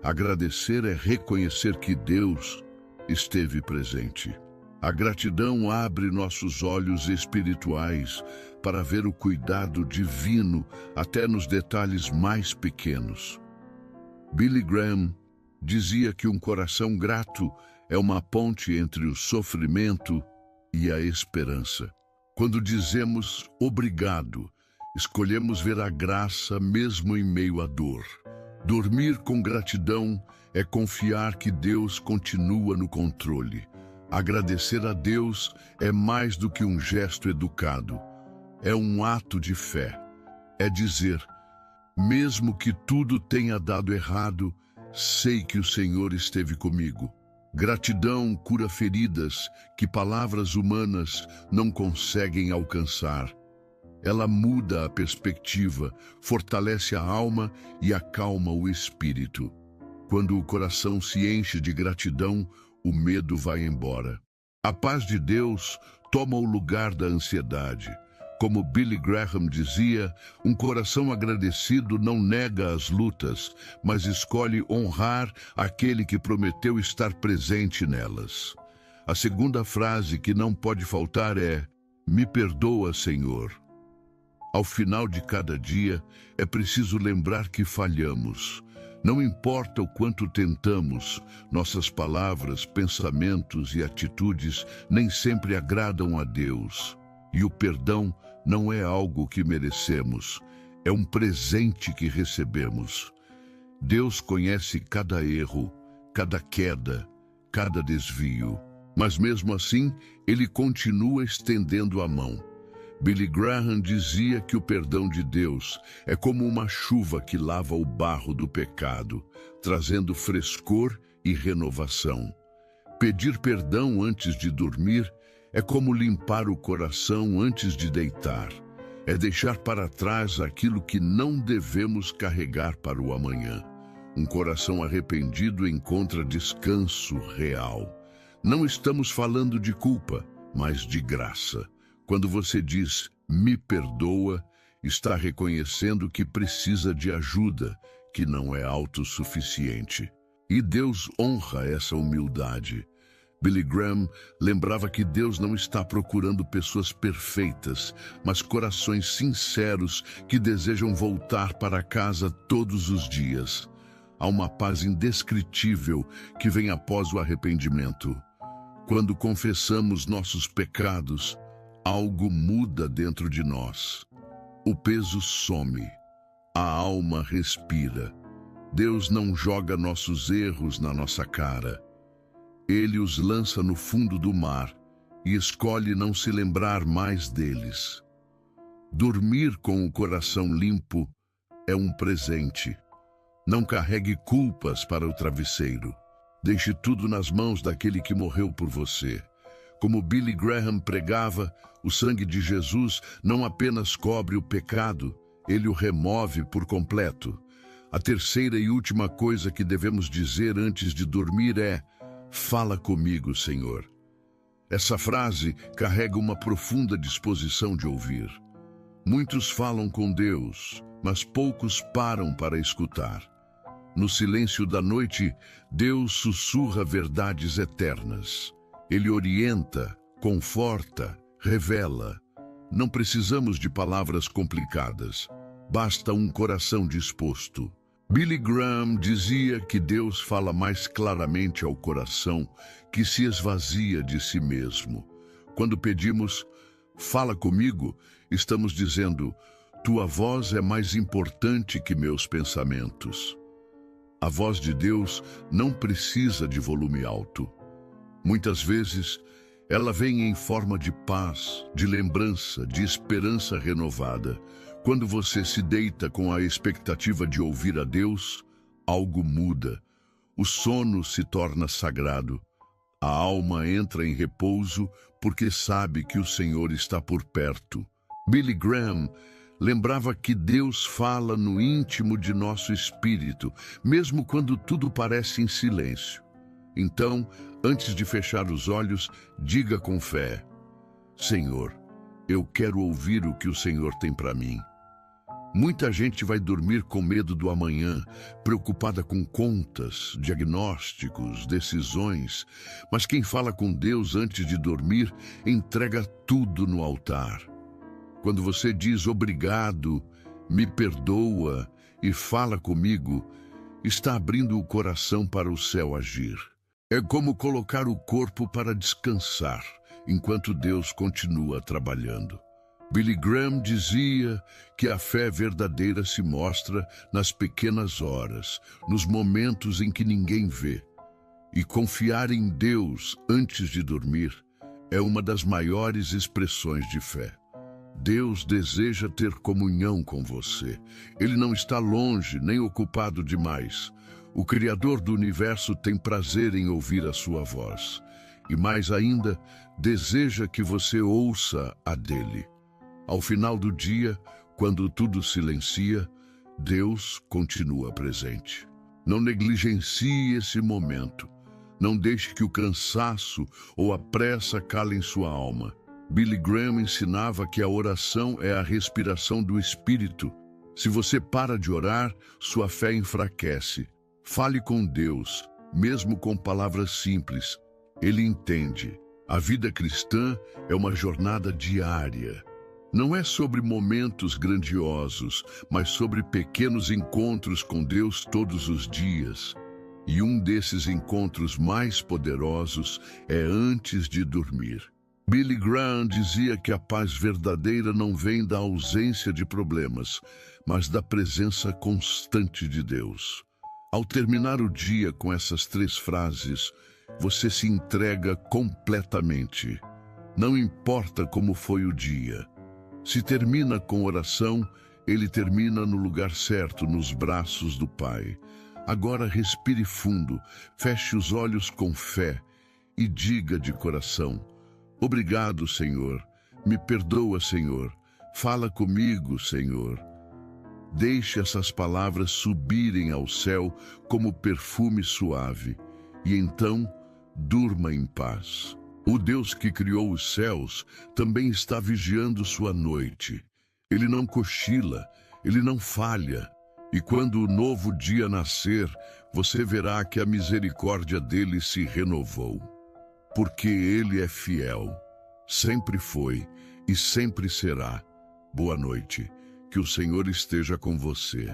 Agradecer é reconhecer que Deus esteve presente. A gratidão abre nossos olhos espirituais para ver o cuidado divino até nos detalhes mais pequenos. Billy Graham dizia que um coração grato é uma ponte entre o sofrimento e a esperança. Quando dizemos obrigado, escolhemos ver a graça mesmo em meio à dor. Dormir com gratidão é confiar que Deus continua no controle. Agradecer a Deus é mais do que um gesto educado. É um ato de fé. É dizer, mesmo que tudo tenha dado errado, sei que o Senhor esteve comigo. Gratidão cura feridas que palavras humanas não conseguem alcançar. Ela muda a perspectiva, fortalece a alma e acalma o espírito. Quando o coração se enche de gratidão, o medo vai embora. A paz de Deus toma o lugar da ansiedade. Como Billy Graham dizia, um coração agradecido não nega as lutas, mas escolhe honrar aquele que prometeu estar presente nelas. A segunda frase que não pode faltar é: me perdoa, Senhor. Ao final de cada dia, é preciso lembrar que falhamos. Não importa o quanto tentamos, nossas palavras, pensamentos e atitudes nem sempre agradam a Deus. E o perdão não é algo que merecemos, é um presente que recebemos. Deus conhece cada erro, cada queda, cada desvio. Mas mesmo assim, Ele continua estendendo a mão. Billy Graham dizia que o perdão de Deus é como uma chuva que lava o barro do pecado, trazendo frescor e renovação. Pedir perdão antes de dormir é como limpar o coração antes de deitar. É deixar para trás aquilo que não devemos carregar para o amanhã. Um coração arrependido encontra descanso real. Não estamos falando de culpa, mas de graça. Quando você diz, me perdoa, está reconhecendo que precisa de ajuda, que não é autossuficiente. E Deus honra essa humildade. Billy Graham lembrava que Deus não está procurando pessoas perfeitas, mas corações sinceros que desejam voltar para casa todos os dias. Há uma paz indescritível que vem após o arrependimento. Quando confessamos nossos pecados, algo muda dentro de nós. O peso some, a alma respira. Deus não joga nossos erros na nossa cara. Ele os lança no fundo do mar e escolhe não se lembrar mais deles. Dormir com o coração limpo é um presente. Não carregue culpas para o travesseiro. Deixe tudo nas mãos daquele que morreu por você. Como Billy Graham pregava, o sangue de Jesus não apenas cobre o pecado, ele o remove por completo. A terceira e última coisa que devemos dizer antes de dormir é: fala comigo, Senhor. Essa frase carrega uma profunda disposição de ouvir. Muitos falam com Deus, mas poucos param para escutar. No silêncio da noite, Deus sussurra verdades eternas. Ele orienta, conforta, revela. Não precisamos de palavras complicadas. Basta um coração disposto. Billy Graham dizia que Deus fala mais claramente ao coração que se esvazia de si mesmo. Quando pedimos, fala comigo, estamos dizendo, tua voz é mais importante que meus pensamentos. A voz de Deus não precisa de volume alto. Muitas vezes, ela vem em forma de paz, de lembrança, de esperança renovada. Quando você se deita com a expectativa de ouvir a Deus, algo muda. O sono se torna sagrado. A alma entra em repouso porque sabe que o Senhor está por perto. Billy Graham lembrava que Deus fala no íntimo de nosso espírito, mesmo quando tudo parece em silêncio. Então, antes de fechar os olhos, diga com fé: Senhor, eu quero ouvir o que o Senhor tem para mim. Muita gente vai dormir com medo do amanhã, preocupada com contas, diagnósticos, decisões. Mas quem fala com Deus antes de dormir, entrega tudo no altar. Quando você diz obrigado, me perdoa e fala comigo, está abrindo o coração para o céu agir. É como colocar o corpo para descansar, enquanto Deus continua trabalhando. Billy Graham dizia que a fé verdadeira se mostra nas pequenas horas, nos momentos em que ninguém vê. E confiar em Deus antes de dormir é uma das maiores expressões de fé. Deus deseja ter comunhão com você. Ele não está longe nem ocupado demais. O Criador do universo tem prazer em ouvir a sua voz. E mais ainda, deseja que você ouça a dele. Ao final do dia, quando tudo silencia, Deus continua presente. Não negligencie esse momento. Não deixe que o cansaço ou a pressa calem sua alma. Billy Graham ensinava que a oração é a respiração do Espírito. Se você para de orar, sua fé enfraquece. Fale com Deus, mesmo com palavras simples. Ele entende. A vida cristã é uma jornada diária. Não é sobre momentos grandiosos, mas sobre pequenos encontros com Deus todos os dias. E um desses encontros mais poderosos é antes de dormir. Billy Graham dizia que a paz verdadeira não vem da ausência de problemas, mas da presença constante de Deus. Ao terminar o dia com essas 3 frases, você se entrega completamente. Não importa como foi o dia. Se termina com oração, ele termina no lugar certo, nos braços do Pai. Agora respire fundo, feche os olhos com fé e diga de coração: obrigado, Senhor. Me perdoa, Senhor. Fala comigo, Senhor. Deixe essas palavras subirem ao céu como perfume suave e então durma em paz. O Deus que criou os céus também está vigiando sua noite. Ele não cochila, ele não falha. E quando o novo dia nascer, você verá que a misericórdia dele se renovou. Porque ele é fiel, sempre foi e sempre será. Boa noite, que o Senhor esteja com você.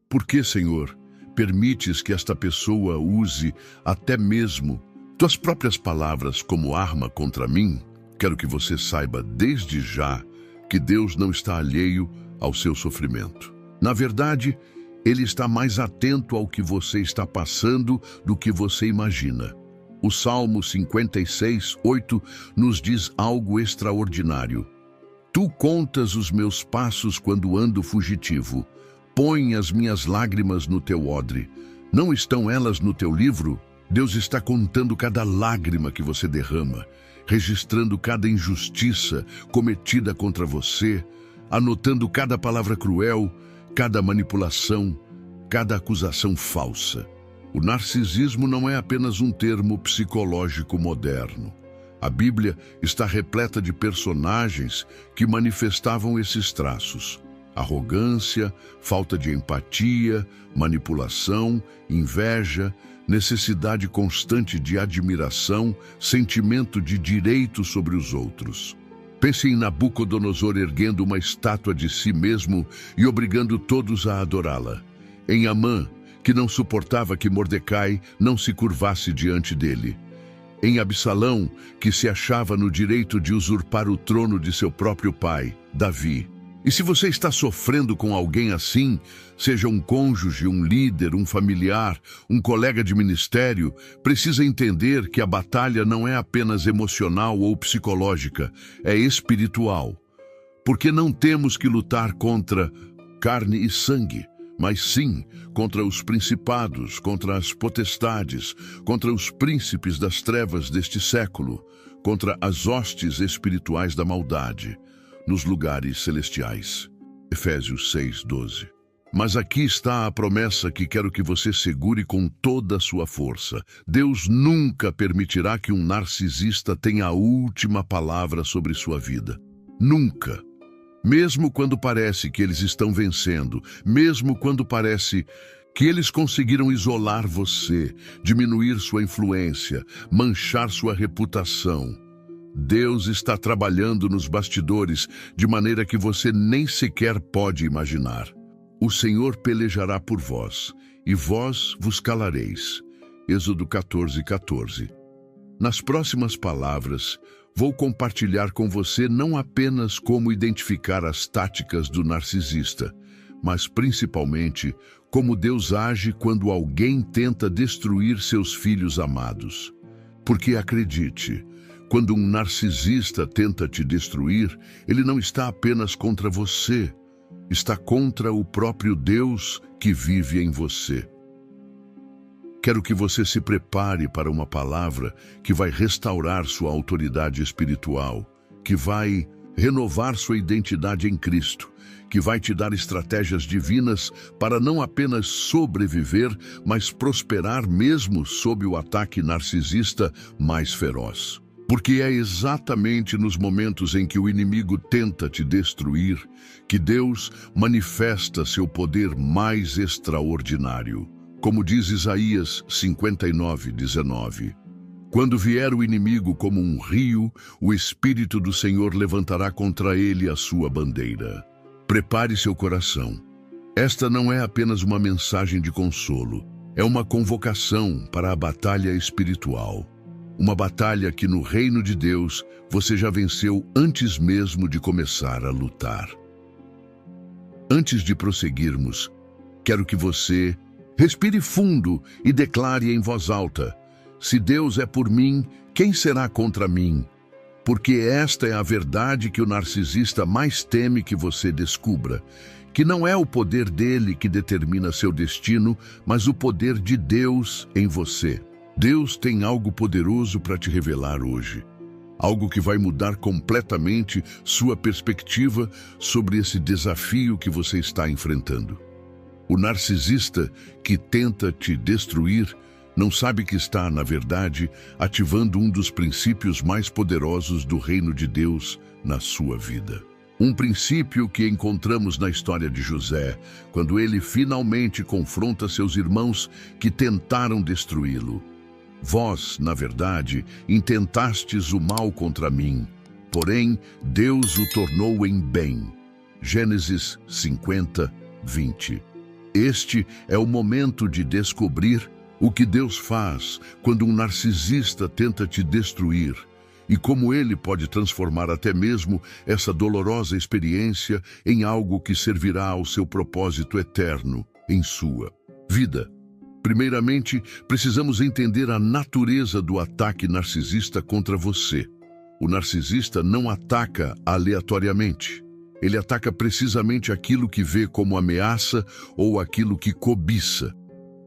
Por que, Senhor, permites que esta pessoa use até mesmo tuas próprias palavras como arma contra mim? Quero que você saiba desde já que Deus não está alheio ao seu sofrimento. Na verdade, Ele está mais atento ao que você está passando do que você imagina. O Salmo 56:8 nos diz algo extraordinário. Tu contas os meus passos quando ando fugitivo. Põe as minhas lágrimas no teu odre. Não estão elas no teu livro? Deus está contando cada lágrima que você derrama, registrando cada injustiça cometida contra você, anotando cada palavra cruel, cada manipulação, cada acusação falsa. O narcisismo não é apenas um termo psicológico moderno. A Bíblia está repleta de personagens que manifestavam esses traços: arrogância, falta de empatia, manipulação, inveja, necessidade constante de admiração, sentimento de direito sobre os outros. Pense em Nabucodonosor erguendo uma estátua de si mesmo e obrigando todos a adorá-la. Em Amã, que não suportava que Mordecai não se curvasse diante dele. Em Absalão, que se achava no direito de usurpar o trono de seu próprio pai, Davi. E se você está sofrendo com alguém assim, seja um cônjuge, um líder, um familiar, um colega de ministério, precisa entender que a batalha não é apenas emocional ou psicológica, é espiritual. Porque não temos que lutar contra carne e sangue, mas sim contra os principados, contra as potestades, contra os príncipes das trevas deste século, contra as hostes espirituais da maldade, nos lugares celestiais. Efésios 6:12. Mas aqui está a promessa que quero que você segure com toda a sua força. Deus nunca permitirá que um narcisista tenha a última palavra sobre sua vida. Nunca. Mesmo quando parece que eles estão vencendo, mesmo quando parece que eles conseguiram isolar você, diminuir sua influência, manchar sua reputação, Deus está trabalhando nos bastidores de maneira que você nem sequer pode imaginar. O Senhor pelejará por vós, e vós vos calareis. Êxodo 14:14. Nas próximas palavras, vou compartilhar com você não apenas como identificar as táticas do narcisista, mas principalmente como Deus age quando alguém tenta destruir seus filhos amados. Porque acredite, quando um narcisista tenta te destruir, ele não está apenas contra você, está contra o próprio Deus que vive em você. Quero que você se prepare para uma palavra que vai restaurar sua autoridade espiritual, que vai renovar sua identidade em Cristo, que vai te dar estratégias divinas para não apenas sobreviver, mas prosperar mesmo sob o ataque narcisista mais feroz. Porque é exatamente nos momentos em que o inimigo tenta te destruir que Deus manifesta seu poder mais extraordinário. Como diz Isaías 59:19. Quando vier o inimigo como um rio, o Espírito do Senhor levantará contra ele a sua bandeira. Prepare seu coração. Esta não é apenas uma mensagem de consolo, é uma convocação para a batalha espiritual. Uma batalha que no reino de Deus você já venceu antes mesmo de começar a lutar. Antes de prosseguirmos, quero que você respire fundo e declare em voz alta: se Deus é por mim, quem será contra mim? Porque esta é a verdade que o narcisista mais teme que você descubra, que não é o poder dele que determina seu destino, mas o poder de Deus em você. Deus tem algo poderoso para te revelar hoje. Algo que vai mudar completamente sua perspectiva sobre esse desafio que você está enfrentando. O narcisista que tenta te destruir não sabe que está, na verdade, ativando um dos princípios mais poderosos do reino de Deus na sua vida. Um princípio que encontramos na história de José, quando ele finalmente confronta seus irmãos que tentaram destruí-lo. Vós, na verdade, intentastes o mal contra mim, porém Deus o tornou em bem. Gênesis 50:20. Este é o momento de descobrir o que Deus faz quando um narcisista tenta te destruir e como ele pode transformar até mesmo essa dolorosa experiência em algo que servirá ao seu propósito eterno em sua vida. Primeiramente, precisamos entender a natureza do ataque narcisista contra você. O narcisista não ataca aleatoriamente. Ele ataca precisamente aquilo que vê como ameaça ou aquilo que cobiça.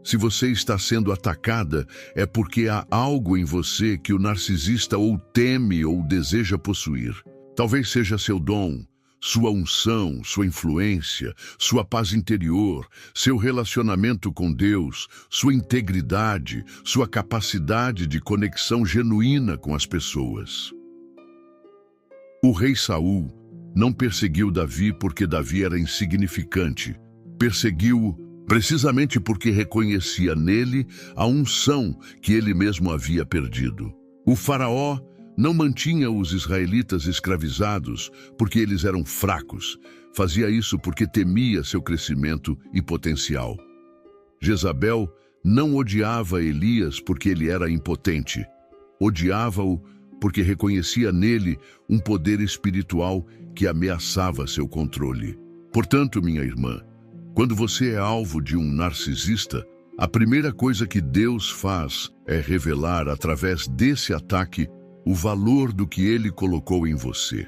Se você está sendo atacada, é porque há algo em você que o narcisista ou teme ou deseja possuir. Talvez seja seu dom, sua unção, sua influência, sua paz interior, seu relacionamento com Deus, sua integridade, sua capacidade de conexão genuína com as pessoas. O rei Saul não perseguiu Davi porque Davi era insignificante. Perseguiu-o precisamente porque reconhecia nele a unção que ele mesmo havia perdido. O faraó não mantinha os israelitas escravizados porque eles eram fracos. Fazia isso porque temia seu crescimento e potencial. Jezabel não odiava Elias porque ele era impotente. Odiava-o porque reconhecia nele um poder espiritual que ameaçava seu controle. Portanto, minha irmã, quando você é alvo de um narcisista, a primeira coisa que Deus faz é revelar através desse ataque o valor do que ele colocou em você.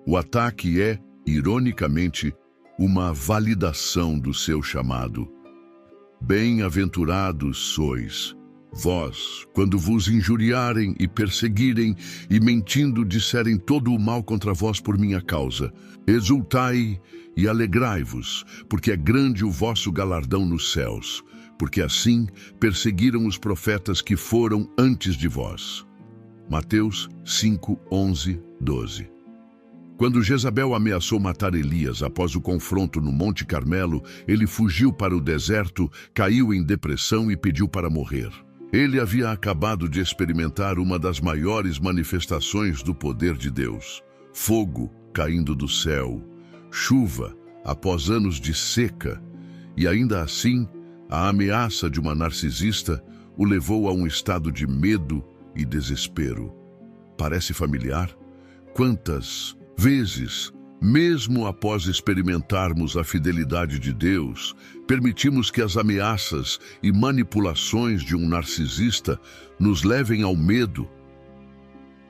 O ataque é, ironicamente, uma validação do seu chamado. Bem-aventurados sois, Vós, quando vos injuriarem e perseguirem e mentindo disserem todo o mal contra vós por minha causa, exultai e alegrai-vos, porque é grande o vosso galardão nos céus, porque assim perseguiram os profetas que foram antes de vós. Mateus 5, 11, 12. Quando Jezabel ameaçou matar Elias após o confronto no Monte Carmelo, ele fugiu para o deserto, caiu em depressão e pediu para morrer. Ele havia acabado de experimentar uma das maiores manifestações do poder de Deus: fogo caindo do céu, chuva após anos de seca, e ainda assim, a ameaça de uma narcisista o levou a um estado de medo e desespero. Parece familiar? Quantas vezes, mesmo após experimentarmos a fidelidade de Deus, permitimos que as ameaças e manipulações de um narcisista nos levem ao medo?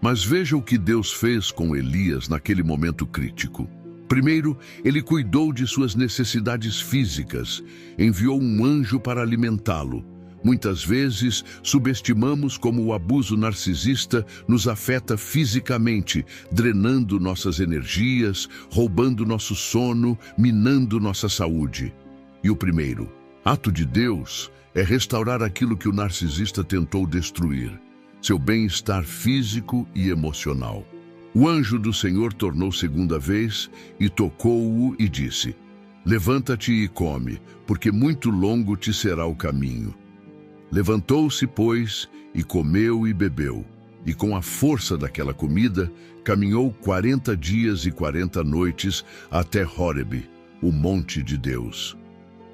Mas veja o que Deus fez com Elias naquele momento crítico. Primeiro, ele cuidou de suas necessidades físicas, enviou um anjo para alimentá-lo. Muitas vezes, subestimamos como o abuso narcisista nos afeta fisicamente, drenando nossas energias, roubando nosso sono, minando nossa saúde. E o primeiro ato de Deus é restaurar aquilo que o narcisista tentou destruir: seu bem-estar físico e emocional. O anjo do Senhor tornou segunda vez e tocou-o e disse: levanta-te e come, porque muito longo te será o caminho. Levantou-se, pois, e comeu e bebeu, e com a força daquela comida, caminhou 40 dias e 40 noites até Horebe, o monte de Deus.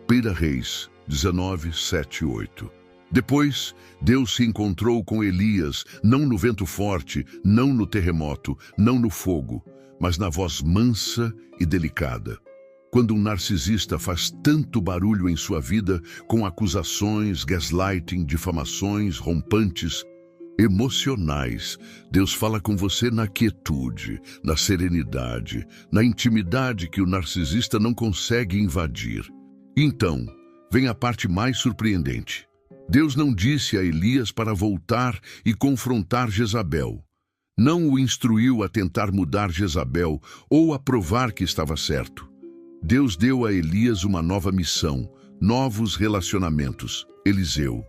1 Reis 19, 7 e 8. Depois, Deus se encontrou com Elias, não no vento forte, não no terremoto, não no fogo, mas na voz mansa e delicada. Quando um narcisista faz tanto barulho em sua vida, com acusações, gaslighting, difamações, rompantes, emocionais, Deus fala com você na quietude, na serenidade, na intimidade que o narcisista não consegue invadir. Então, vem a parte mais surpreendente. Deus não disse a Elias para voltar e confrontar Jezabel. Não o instruiu a tentar mudar Jezabel ou a provar que estava certo. Deus deu a Elias uma nova missão, novos relacionamentos, Eliseu,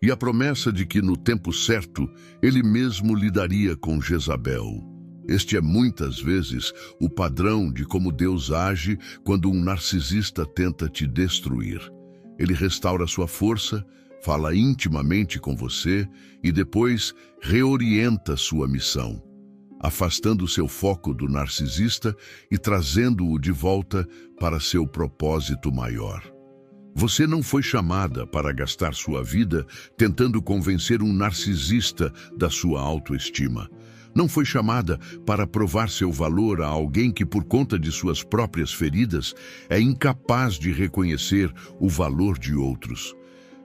e a promessa de que no tempo certo ele mesmo lidaria com Jezabel. Este é muitas vezes o padrão de como Deus age quando um narcisista tenta te destruir. Ele restaura sua força, fala intimamente com você e depois reorienta sua missão, afastando seu foco do narcisista e trazendo-o de volta para seu propósito maior. Você não foi chamada para gastar sua vida tentando convencer um narcisista da sua autoestima. Não foi chamada para provar seu valor a alguém que, por conta de suas próprias feridas, é incapaz de reconhecer o valor de outros.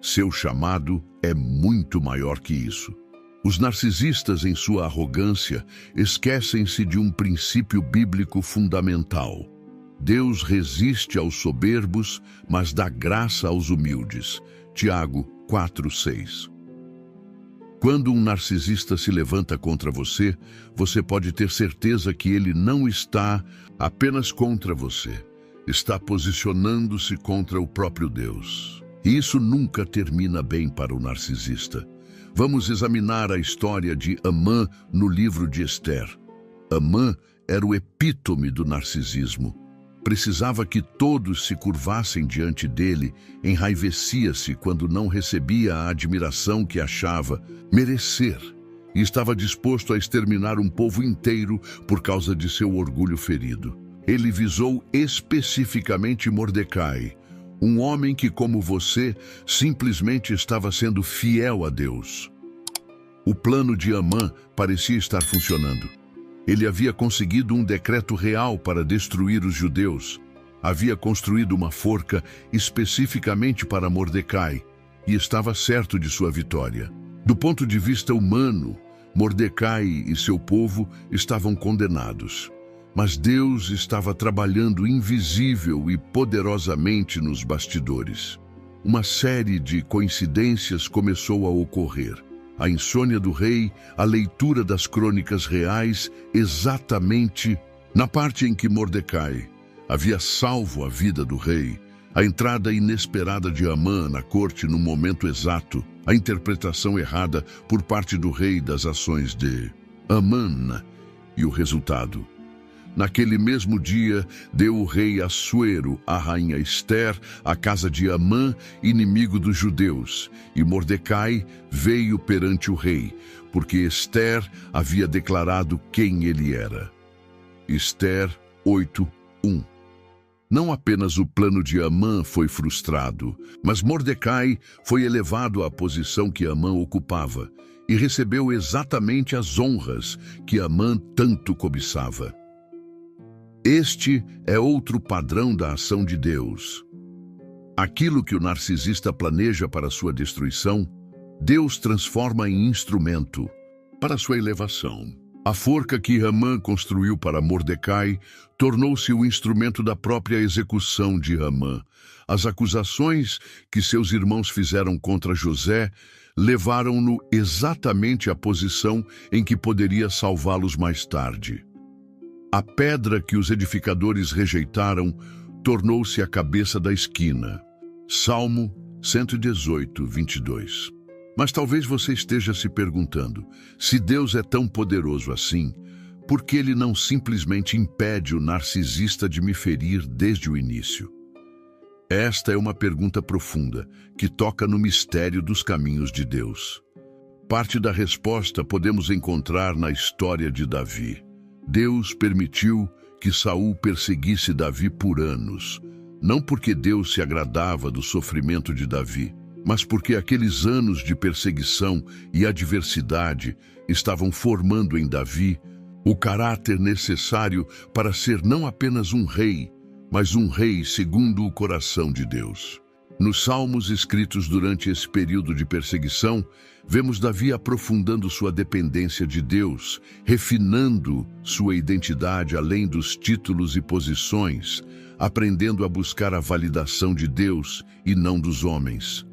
Seu chamado é muito maior que isso. Os narcisistas, em sua arrogância, esquecem-se de um princípio bíblico fundamental. Deus resiste aos soberbos, mas dá graça aos humildes. Tiago 4:6. Quando um narcisista se levanta contra você, você pode ter certeza que ele não está apenas contra você. Está posicionando-se contra o próprio Deus. E isso nunca termina bem para o narcisista. Vamos examinar a história de Amã no livro de Ester. Amã era o epítome do narcisismo. Precisava que todos se curvassem diante dele, enraivecia-se quando não recebia a admiração que achava merecer e estava disposto a exterminar um povo inteiro por causa de seu orgulho ferido. Ele visou especificamente Mordecai, um homem que, como você, simplesmente estava sendo fiel a Deus. O plano de Amã parecia estar funcionando. Ele havia conseguido um decreto real para destruir os judeus. Havia construído uma forca especificamente para Mordecai e estava certo de sua vitória. Do ponto de vista humano, Mordecai e seu povo estavam condenados. Mas Deus estava trabalhando invisível e poderosamente nos bastidores. uma série de coincidências começou a ocorrer. A insônia do rei, a leitura das crônicas reais, exatamente na parte em que Mordecai havia salvo a vida do rei, a entrada inesperada de Amã na corte no momento exato, a interpretação errada por parte do rei das ações de Amã e o resultado. Naquele mesmo dia, deu o rei Assuero à rainha Ester à casa de Amã, inimigo dos judeus, e Mordecai veio perante o rei, porque Ester havia declarado quem ele era. Ester 8:1. Não apenas o plano de Amã foi frustrado, mas Mordecai foi elevado à posição que Amã ocupava e recebeu exatamente as honras que Amã tanto cobiçava. Este é outro padrão da ação de Deus. Aquilo que o narcisista planeja para sua destruição, Deus transforma em instrumento para sua elevação. A forca que Amã construiu para Mordecai tornou-se o instrumento da própria execução de Amã. As acusações que seus irmãos fizeram contra José levaram-no exatamente à posição em que poderia salvá-los mais tarde. A pedra que os edificadores rejeitaram tornou-se a cabeça da esquina. Salmo 118, 22. Mas talvez você esteja se perguntando, se Deus é tão poderoso assim, por que ele não simplesmente impede o narcisista de me ferir desde o início? Esta é uma pergunta profunda, que toca no mistério dos caminhos de Deus. Parte da resposta podemos encontrar na história de Davi. Deus permitiu que Saul perseguisse Davi por anos, não porque Deus se agradava do sofrimento de Davi, mas porque aqueles anos de perseguição e adversidade estavam formando em Davi o caráter necessário para ser não apenas um rei, mas um rei segundo o coração de Deus. Nos salmos escritos durante esse período de perseguição, vemos Davi aprofundando sua dependência de Deus, refinando sua identidade além dos títulos e posições, aprendendo a buscar a validação de Deus e não dos homens.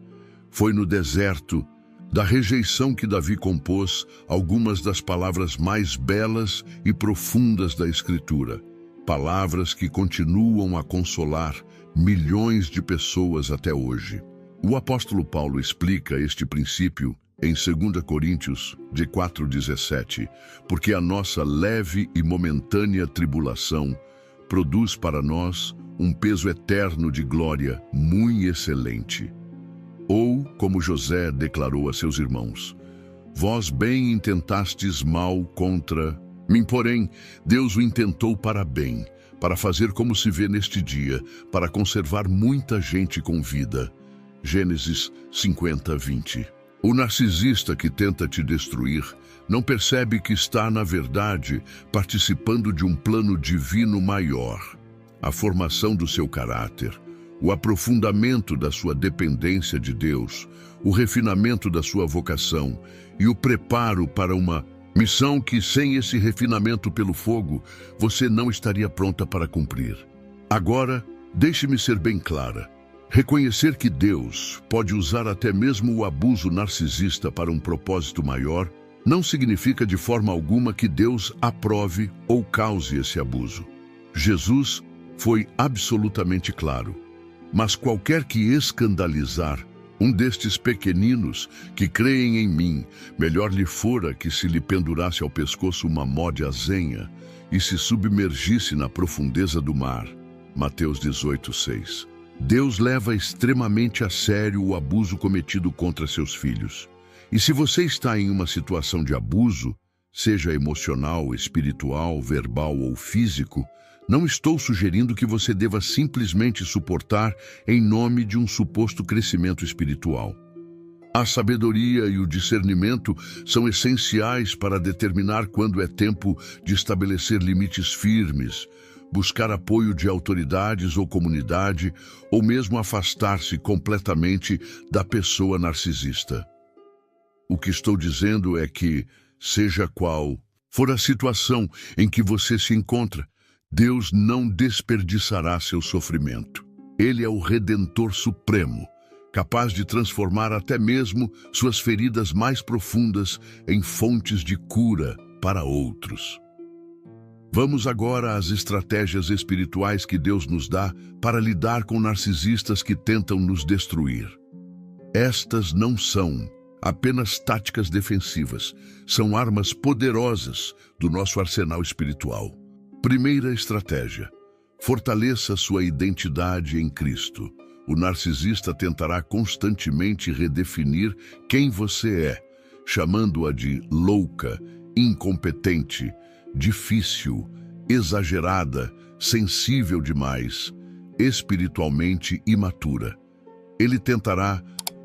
Foi no deserto da rejeição que Davi compôs algumas das palavras mais belas e profundas da Escritura, palavras que continuam a consolar milhões de pessoas até hoje. O apóstolo Paulo explica este princípio em 2 Coríntios, de 4:17, porque a nossa leve e momentânea tribulação produz para nós um peso eterno de glória muito excelente. Ou, como José declarou a seus irmãos, vós bem intentastes mal contra mim, porém, Deus o intentou para bem, para fazer como se vê neste dia, para conservar muita gente com vida. Gênesis 50:20. O narcisista que tenta te destruir não percebe que está, na verdade, participando de um plano divino maior. A formação do seu caráter, o aprofundamento da sua dependência de Deus, o refinamento da sua vocação e o preparo para uma missão que, sem esse refinamento pelo fogo, você não estaria pronta para cumprir. Agora, deixe-me ser bem clara. Reconhecer que Deus pode usar até mesmo o abuso narcisista para um propósito maior não significa de forma alguma que Deus aprove ou cause esse abuso. Jesus foi absolutamente claro. Mas qualquer que escandalizar um destes pequeninos que creem em mim, melhor lhe fora que se lhe pendurasse ao pescoço uma mó de azenha e se submergisse na profundeza do mar. Mateus 18:6. Deus leva extremamente a sério o abuso cometido contra seus filhos. E se você está em uma situação de abuso, seja emocional, espiritual, verbal ou físico, não estou sugerindo que você deva simplesmente suportar em nome de um suposto crescimento espiritual. A sabedoria e o discernimento são essenciais para determinar quando é tempo de estabelecer limites firmes, buscar apoio de autoridades ou comunidade, ou mesmo afastar-se completamente da pessoa narcisista. O que estou dizendo é que, seja qual for a situação em que você se encontra, Deus não desperdiçará seu sofrimento. Ele é o Redentor Supremo, capaz de transformar até mesmo suas feridas mais profundas em fontes de cura para outros. Vamos agora às estratégias espirituais que Deus nos dá para lidar com narcisistas que tentam nos destruir. Estas não são apenas táticas defensivas, são armas poderosas do nosso arsenal espiritual. Primeira estratégia: fortaleça sua identidade em Cristo. O narcisista tentará constantemente redefinir quem você é, chamando-a de louca, incompetente, difícil, exagerada, sensível demais, espiritualmente imatura. Ele tentará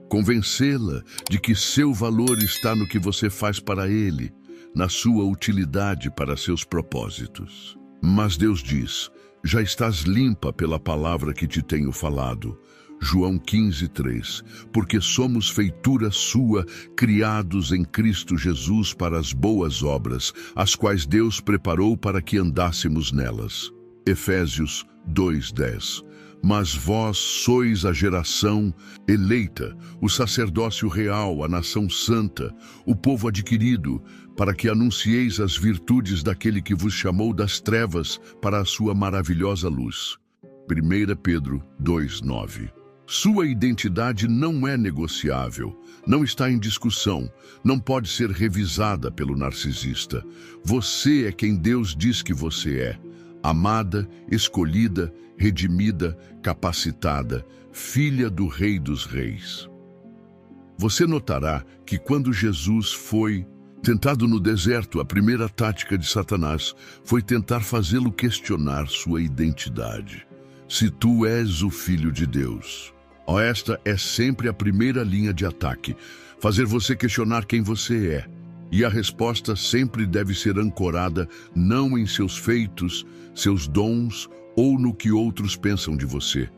convencê-la de que seu valor está no que você faz para ele, na sua utilidade para seus propósitos. Mas Deus diz: já estás limpa pela palavra que te tenho falado. João 15:3, porque somos feitura sua, criados em Cristo Jesus para as boas obras, as quais Deus preparou para que andássemos nelas. Efésios 2:10, mas vós sois a geração eleita, o sacerdócio real, a nação santa, o povo adquirido, para que anuncieis as virtudes daquele que vos chamou das trevas para a sua maravilhosa luz. 1 Pedro 2:9. Sua identidade não é negociável, não está em discussão, não pode ser revisada pelo narcisista. Você é quem Deus diz que você é: amada, escolhida, redimida, capacitada, filha do Rei dos Reis. Você notará que quando Jesus foi tentado no deserto, a primeira tática de Satanás foi tentar fazê-lo questionar sua identidade. Se tu és o Filho de Deus. Esta é sempre a primeira linha de ataque, fazer você questionar quem você é. E a resposta sempre deve ser ancorada não em seus feitos, seus dons ou no que outros pensam de você,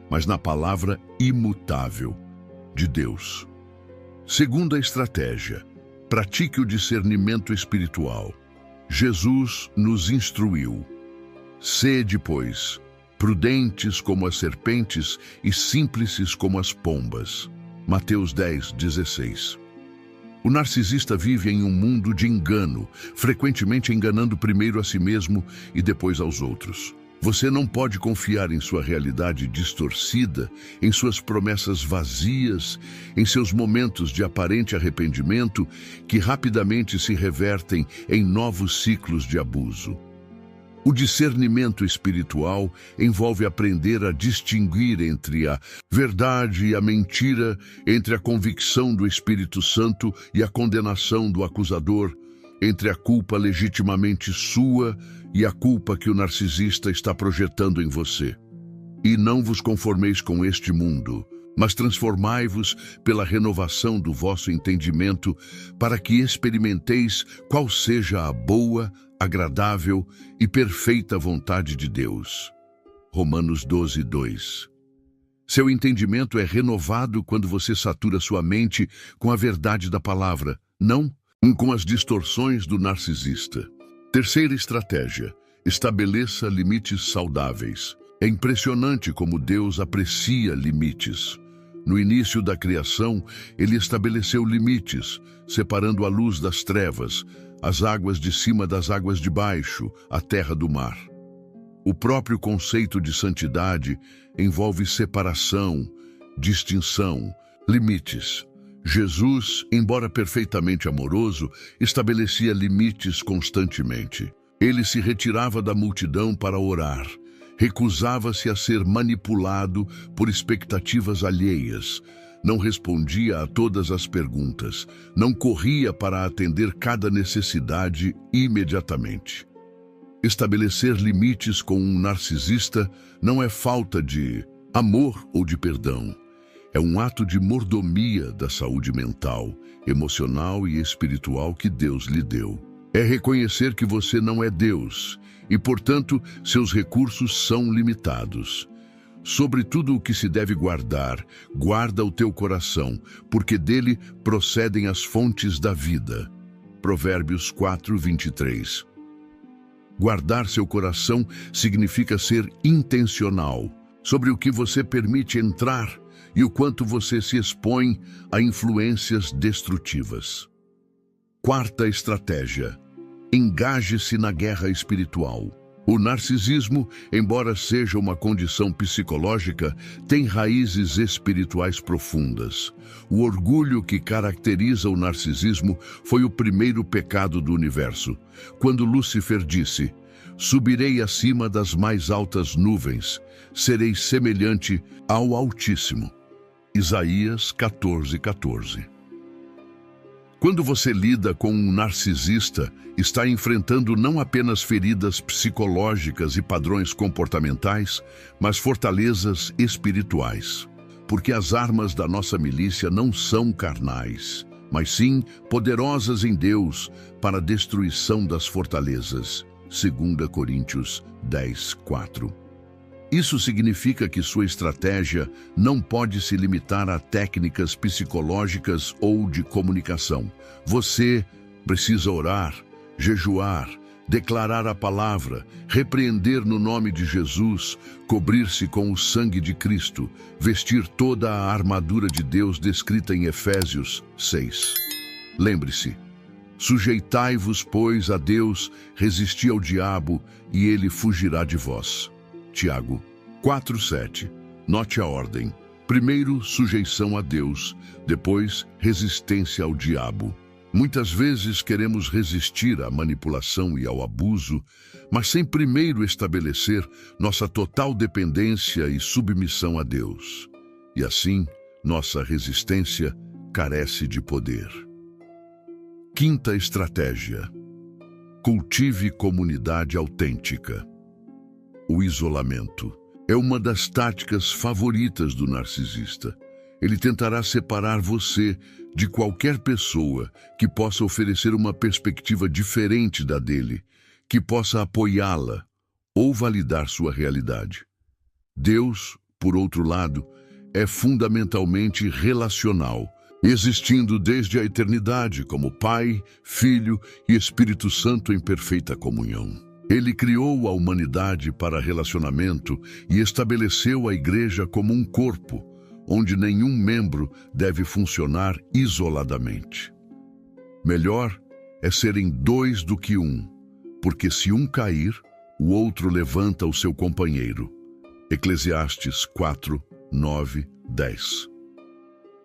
mas na palavra imutável de Deus. Segunda estratégia: pratique o discernimento espiritual. Jesus nos instruiu: sede, pois, prudentes como as serpentes e simples como as pombas. Mateus 10:16. O narcisista vive em um mundo de engano, frequentemente enganando primeiro a si mesmo e depois aos outros. Você não pode confiar em sua realidade distorcida, em suas promessas vazias, em seus momentos de aparente arrependimento que rapidamente se revertem em novos ciclos de abuso. O discernimento espiritual envolve aprender a distinguir entre a verdade e a mentira, entre a convicção do Espírito Santo e a condenação do acusador, entre a culpa legitimamente sua e a culpa que o narcisista está projetando em você. E não vos conformeis com este mundo, mas transformai-vos pela renovação do vosso entendimento, para que experimenteis qual seja a boa, agradável e perfeita vontade de Deus. Romanos 12:2. Seu entendimento é renovado quando você satura sua mente com a verdade da palavra, não com as distorções do narcisista. Terceira estratégia: estabeleça limites saudáveis. É impressionante como Deus aprecia limites. No início da criação, ele estabeleceu limites, separando a luz das trevas, as águas de cima das águas de baixo, a terra do mar. O próprio conceito de santidade envolve separação, distinção, limites. Jesus, embora perfeitamente amoroso, estabelecia limites constantemente. Ele se retirava da multidão para orar, recusava-se a ser manipulado por expectativas alheias, não respondia a todas as perguntas, não corria para atender cada necessidade imediatamente. Estabelecer limites com um narcisista não é falta de amor ou de perdão. É um ato de mordomia da saúde mental, emocional e espiritual que Deus lhe deu. É reconhecer que você não é Deus e, portanto, seus recursos são limitados. Sobre tudo o que se deve guardar, guarda o teu coração, porque dele procedem as fontes da vida. Provérbios 4:23. Guardar seu coração significa ser intencional sobre o que você permite entrar e o quanto você se expõe a influências destrutivas. Quarta estratégia: engaje-se na guerra espiritual. O narcisismo, embora seja uma condição psicológica, tem raízes espirituais profundas. O orgulho que caracteriza o narcisismo foi o primeiro pecado do universo, quando Lúcifer disse: "Subirei acima das mais altas nuvens, serei semelhante ao Altíssimo." Isaías 14:14. Quando você lida com um narcisista, está enfrentando não apenas feridas psicológicas e padrões comportamentais, mas fortalezas espirituais. Porque as armas da nossa milícia não são carnais, mas sim poderosas em Deus para a destruição das fortalezas. 2 Coríntios 10:4. Isso significa que sua estratégia não pode se limitar a técnicas psicológicas ou de comunicação. Você precisa orar, jejuar, declarar a palavra, repreender no nome de Jesus, cobrir-se com o sangue de Cristo, vestir toda a armadura de Deus descrita em Efésios 6. Lembre-se: sujeitai-vos, pois, a Deus, resisti ao diabo, e ele fugirá de vós. Tiago 4:7. Note a ordem: primeiro, sujeição a Deus, depois, resistência ao diabo. Muitas vezes queremos resistir à manipulação e ao abuso, mas sem primeiro estabelecer nossa total dependência e submissão a Deus. E assim, nossa resistência carece de poder. Quinta estratégia: cultive comunidade autêntica. O isolamento é uma das táticas favoritas do narcisista. Ele tentará separar você de qualquer pessoa que possa oferecer uma perspectiva diferente da dele, que possa apoiá-la ou validar sua realidade. Deus, por outro lado, é fundamentalmente relacional, existindo desde a eternidade como Pai, Filho e Espírito Santo em perfeita comunhão. Ele criou a humanidade para relacionamento e estabeleceu a igreja como um corpo, onde nenhum membro deve funcionar isoladamente. Melhor é serem dois do que um, porque se um cair, o outro levanta o seu companheiro. Eclesiastes 4, 9, 10.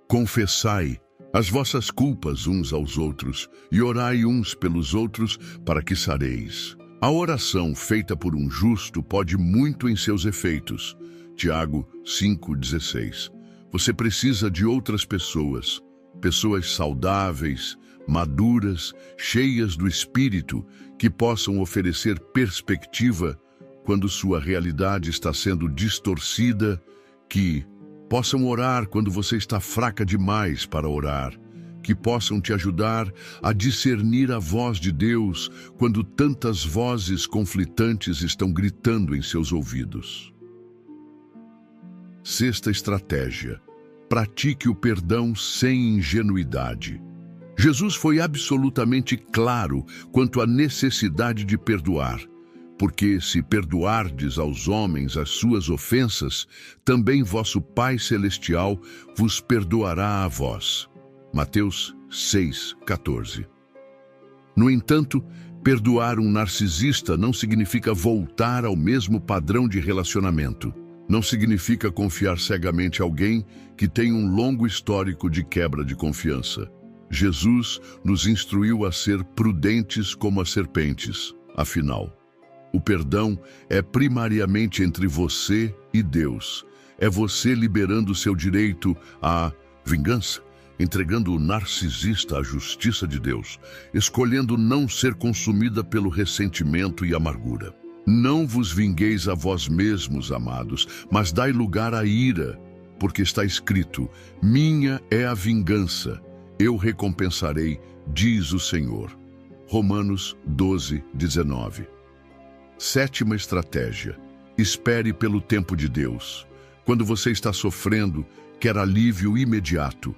Confessai as vossas culpas uns aos outros e orai uns pelos outros para que sareis. A oração feita por um justo pode muito em seus efeitos. Tiago 5,16. Você precisa de outras pessoas, pessoas saudáveis, maduras, cheias do Espírito, que possam oferecer perspectiva quando sua realidade está sendo distorcida, que possam orar quando você está fraca demais para orar, que possam te ajudar a discernir a voz de Deus quando tantas vozes conflitantes estão gritando em seus ouvidos. Sexta estratégia: pratique o perdão sem ingenuidade. Jesus foi absolutamente claro quanto à necessidade de perdoar, porque se perdoardes aos homens as suas ofensas, também vosso Pai Celestial vos perdoará a vós. Mateus 6,14. No entanto, perdoar um narcisista não significa voltar ao mesmo padrão de relacionamento. Não significa confiar cegamente em alguém que tem um longo histórico de quebra de confiança. Jesus nos instruiu a ser prudentes como as serpentes. Afinal, o perdão é primariamente entre você e Deus. É você liberando seu direito à vingança, entregando o narcisista à justiça de Deus, escolhendo não ser consumida pelo ressentimento e amargura. Não vos vingueis a vós mesmos, amados, mas dai lugar à ira, porque está escrito: minha é a vingança, eu recompensarei, diz o Senhor. Romanos 12:19. Sétima estratégia: espere pelo tempo de Deus. Quando você está sofrendo, quer alívio imediato.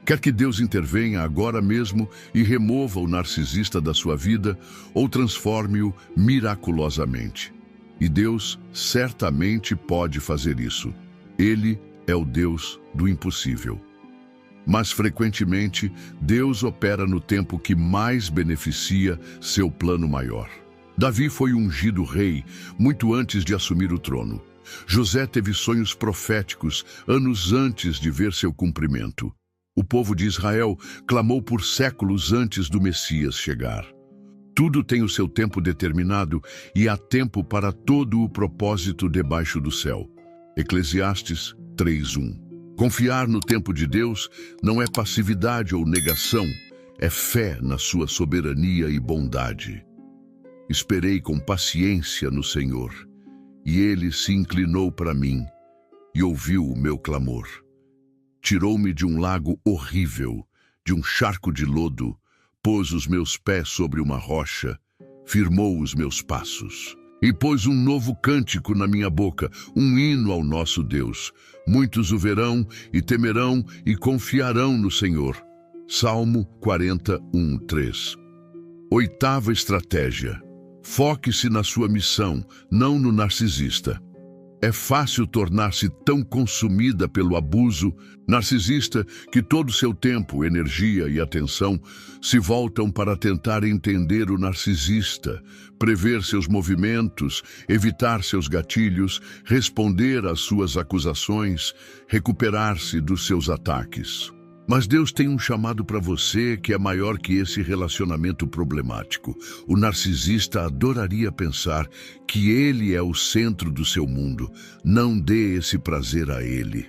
Quer que Deus intervenha agora mesmo e remova o narcisista da sua vida ou transforme-o miraculosamente. E Deus certamente pode fazer isso. Ele é o Deus do impossível. Mas, frequentemente, Deus opera no tempo que mais beneficia seu plano maior. Davi foi ungido rei muito antes de assumir o trono. José teve sonhos proféticos anos antes de ver seu cumprimento. O povo de Israel clamou por séculos antes do Messias chegar. Tudo tem o seu tempo determinado e há tempo para todo o propósito debaixo do céu. Eclesiastes 3:1. Confiar no tempo de Deus não é passividade ou negação, é fé na sua soberania e bondade. Esperei com paciência no Senhor, e Ele se inclinou para mim e ouviu o meu clamor. Tirou-me de um lago horrível, de um charco de lodo, pôs os meus pés sobre uma rocha, firmou os meus passos. E pôs um novo cântico na minha boca, um hino ao nosso Deus. Muitos o verão e temerão e confiarão no Senhor. Salmo 41:3. Oitava estratégia. Foque-se na sua missão, não no narcisista. É fácil tornar-se tão consumida pelo abuso narcisista que todo seu tempo, energia e atenção se voltam para tentar entender o narcisista, prever seus movimentos, evitar seus gatilhos, responder às suas acusações, recuperar-se dos seus ataques. Mas Deus tem um chamado para você que é maior que esse relacionamento problemático. O narcisista adoraria pensar que ele é o centro do seu mundo. Não dê esse prazer a ele.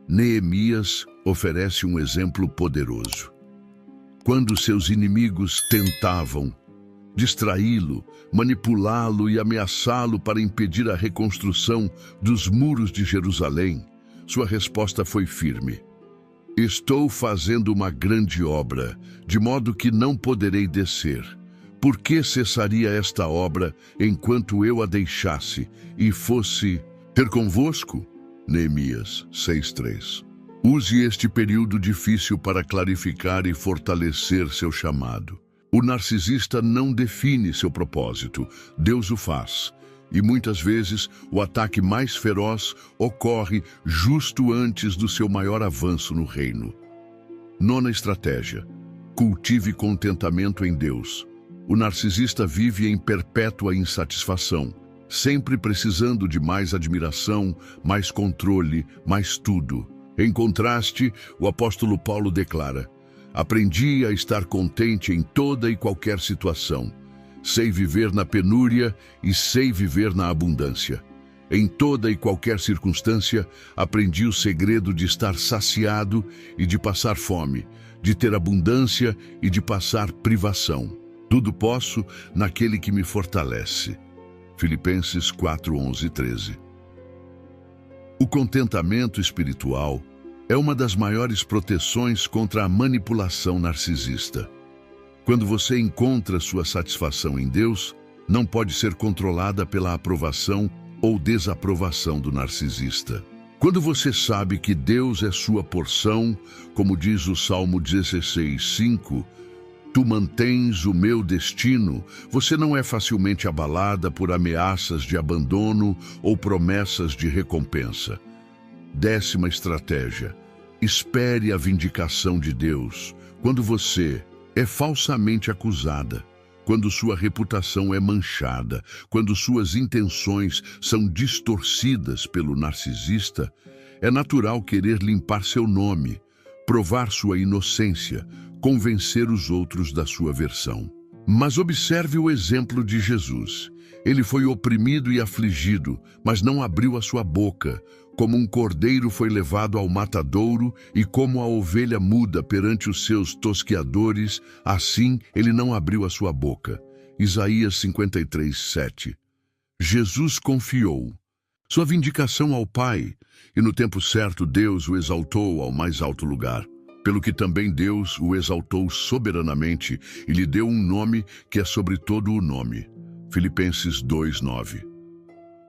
Neemias oferece um exemplo poderoso. Quando seus inimigos tentavam distraí-lo, manipulá-lo e ameaçá-lo para impedir a reconstrução dos muros de Jerusalém, sua resposta foi firme. Estou fazendo uma grande obra, de modo que não poderei descer. Por que cessaria esta obra enquanto eu a deixasse e fosse ter convosco? Neemias 6:3. Use este período difícil para clarificar e fortalecer seu chamado. O narcisista não define seu propósito, Deus o faz. E muitas vezes o ataque mais feroz ocorre justo antes do seu maior avanço no reino. Nona estratégia. Cultive contentamento em Deus. O narcisista vive em perpétua insatisfação, sempre precisando de mais admiração, mais controle, mais tudo. Em contraste, o apóstolo Paulo declara: aprendi a estar contente em toda e qualquer situação. Sei viver na penúria e sei viver na abundância. Em toda e qualquer circunstância, aprendi o segredo de estar saciado e de passar fome, de ter abundância e de passar privação. Tudo posso naquele que me fortalece. Filipenses 4:11-13. O contentamento espiritual é uma das maiores proteções contra a manipulação narcisista. Quando você encontra sua satisfação em Deus, não pode ser controlada pela aprovação ou desaprovação do narcisista. Quando você sabe que Deus é sua porção, como diz o Salmo 16:5, tu mantens o meu destino, você não é facilmente abalada por ameaças de abandono ou promessas de recompensa. Décima estratégia. Espere a vindicação de Deus. Quando você é falsamente acusada, quando sua reputação é manchada, quando suas intenções são distorcidas pelo narcisista, é natural querer limpar seu nome, provar sua inocência, convencer os outros da sua versão. Mas observe o exemplo de Jesus. Ele foi oprimido e afligido, mas não abriu a sua boca. Como um cordeiro foi levado ao matadouro e como a ovelha muda perante os seus tosqueadores, assim ele não abriu a sua boca. Isaías 53:7. Jesus confiou sua vindicação ao Pai, e no tempo certo Deus o exaltou ao mais alto lugar. Pelo que também Deus o exaltou soberanamente e lhe deu um nome que é sobre todo o nome. Filipenses 2:9.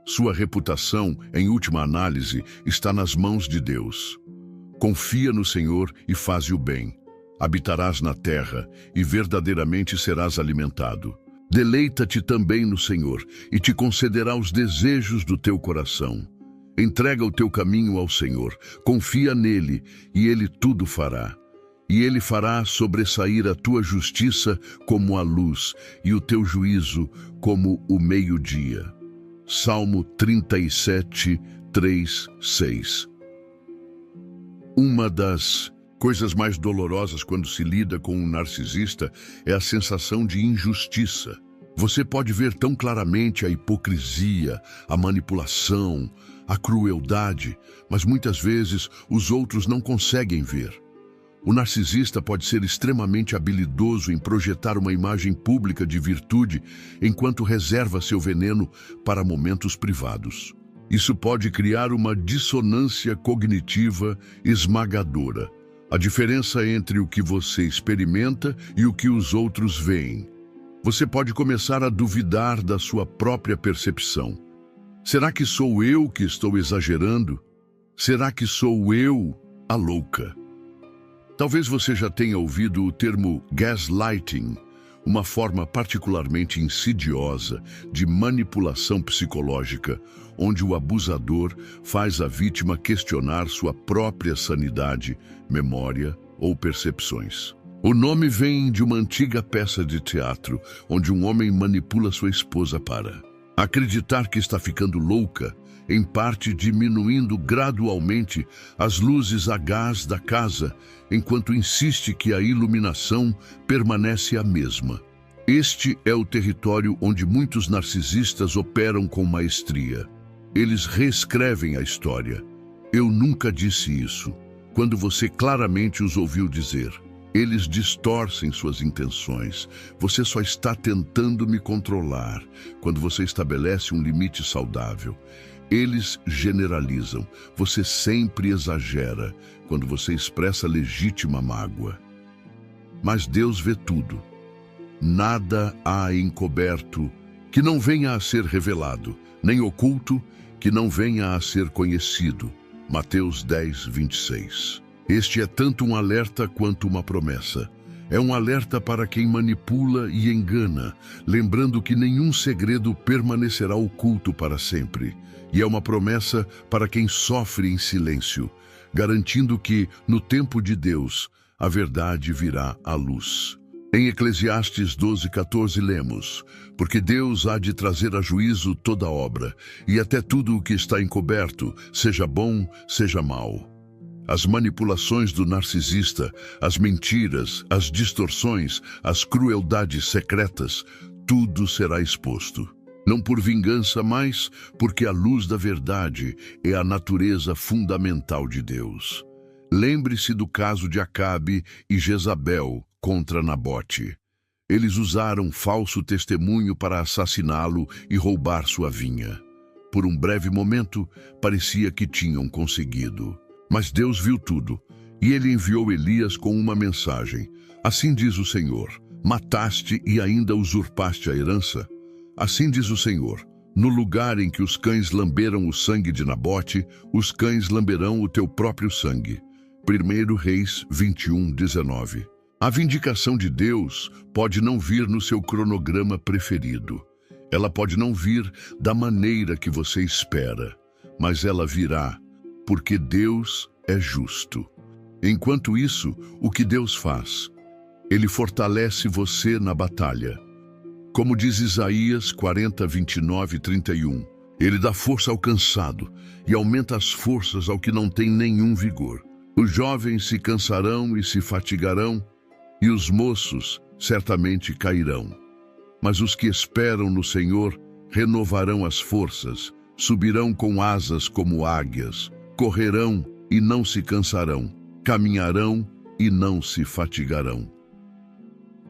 Sua reputação, em última análise, está nas mãos de Deus. Confia no Senhor e faze o bem. Habitarás na terra e verdadeiramente serás alimentado. Deleita-te também no Senhor e te concederá os desejos do teu coração. Entrega o teu caminho ao Senhor, confia nele e ele tudo fará. E ele fará sobressair a tua justiça como a luz e o teu juízo como o meio-dia. Salmo 37, 3, 6. Uma das coisas mais dolorosas quando se lida com um narcisista é a sensação de injustiça. Você pode ver tão claramente a hipocrisia, a manipulação, a crueldade, mas muitas vezes os outros não conseguem ver. O narcisista pode ser extremamente habilidoso em projetar uma imagem pública de virtude, enquanto reserva seu veneno para momentos privados. Isso pode criar uma dissonância cognitiva esmagadora. A diferença entre o que você experimenta e o que os outros veem. Você pode começar a duvidar da sua própria percepção. Será que sou eu que estou exagerando? Será que sou eu a louca? Talvez você já tenha ouvido o termo gaslighting, uma forma particularmente insidiosa de manipulação psicológica, onde o abusador faz a vítima questionar sua própria sanidade, memória ou percepções. O nome vem de uma antiga peça de teatro, onde um homem manipula sua esposa para acreditar que está ficando louca, em parte diminuindo gradualmente as luzes a gás da casa, enquanto insiste que a iluminação permanece a mesma. Este é o território onde muitos narcisistas operam com maestria. Eles reescrevem a história. Eu nunca disse isso, quando você claramente os ouviu dizer. Eles distorcem suas intenções. Você só está tentando me controlar, quando você estabelece um limite saudável. Eles generalizam. Você sempre exagera quando você expressa legítima mágoa. Mas Deus vê tudo. Nada há encoberto que não venha a ser revelado, nem oculto que não venha a ser conhecido. Mateus 10, 26. Este é tanto um alerta quanto uma promessa. É um alerta para quem manipula e engana, lembrando que nenhum segredo permanecerá oculto para sempre. E é uma promessa para quem sofre em silêncio, garantindo que, no tempo de Deus, a verdade virá à luz. Em Eclesiastes 12:14 lemos: porque Deus há de trazer a juízo toda obra, e até tudo o que está encoberto, seja bom, seja mau. As manipulações do narcisista, as mentiras, as distorções, as crueldades secretas, tudo será exposto. Não por vingança, mas porque a luz da verdade é a natureza fundamental de Deus. Lembre-se do caso de Acabe e Jezabel contra Nabote. Eles usaram falso testemunho para assassiná-lo e roubar sua vinha. Por um breve momento, parecia que tinham conseguido. Mas Deus viu tudo, e ele enviou Elias com uma mensagem. Assim diz o Senhor: mataste e ainda usurpaste a herança? Assim diz o Senhor: no lugar em que os cães lamberam o sangue de Nabote, os cães lamberão o teu próprio sangue. 1 Reis 21, 19. A vindicação de Deus pode não vir no seu cronograma preferido. Ela pode não vir da maneira que você espera, mas ela virá, porque Deus é justo. Enquanto isso, o que Deus faz? Ele fortalece você na batalha. Como diz Isaías 40, 29 e 31, ele dá força ao cansado e aumenta as forças ao que não tem nenhum vigor. Os jovens se cansarão e se fatigarão, e os moços certamente cairão. Mas os que esperam no Senhor renovarão as forças, subirão com asas como águias, correrão e não se cansarão, caminharão e não se fatigarão.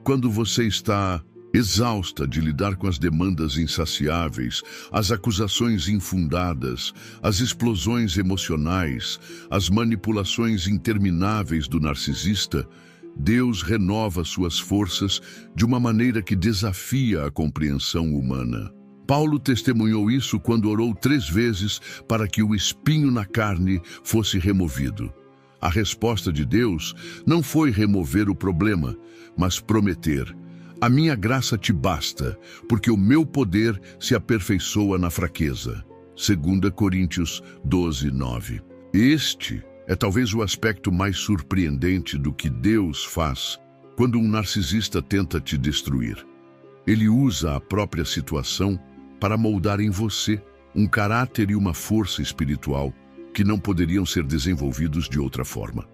Quando você está exausta de lidar com as demandas insaciáveis, as acusações infundadas, as explosões emocionais, as manipulações intermináveis do narcisista, Deus renova suas forças de uma maneira que desafia a compreensão humana. Paulo testemunhou isso quando orou 3 vezes para que o espinho na carne fosse removido. A resposta de Deus não foi remover o problema, mas prometer: a minha graça te basta, porque o meu poder se aperfeiçoa na fraqueza. 2 Coríntios 12, 9. Este é talvez o aspecto mais surpreendente do que Deus faz quando um narcisista tenta te destruir. Ele usa a própria situação para moldar em você um caráter e uma força espiritual que não poderiam ser desenvolvidos de outra forma.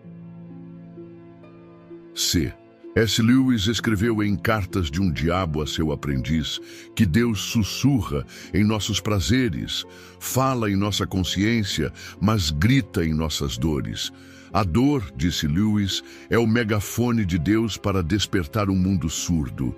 C.S. Lewis escreveu em Cartas de um Diabo a seu Aprendiz que Deus sussurra em nossos prazeres, fala em nossa consciência, mas grita em nossas dores. A dor, disse Lewis, é o megafone de Deus para despertar um mundo surdo.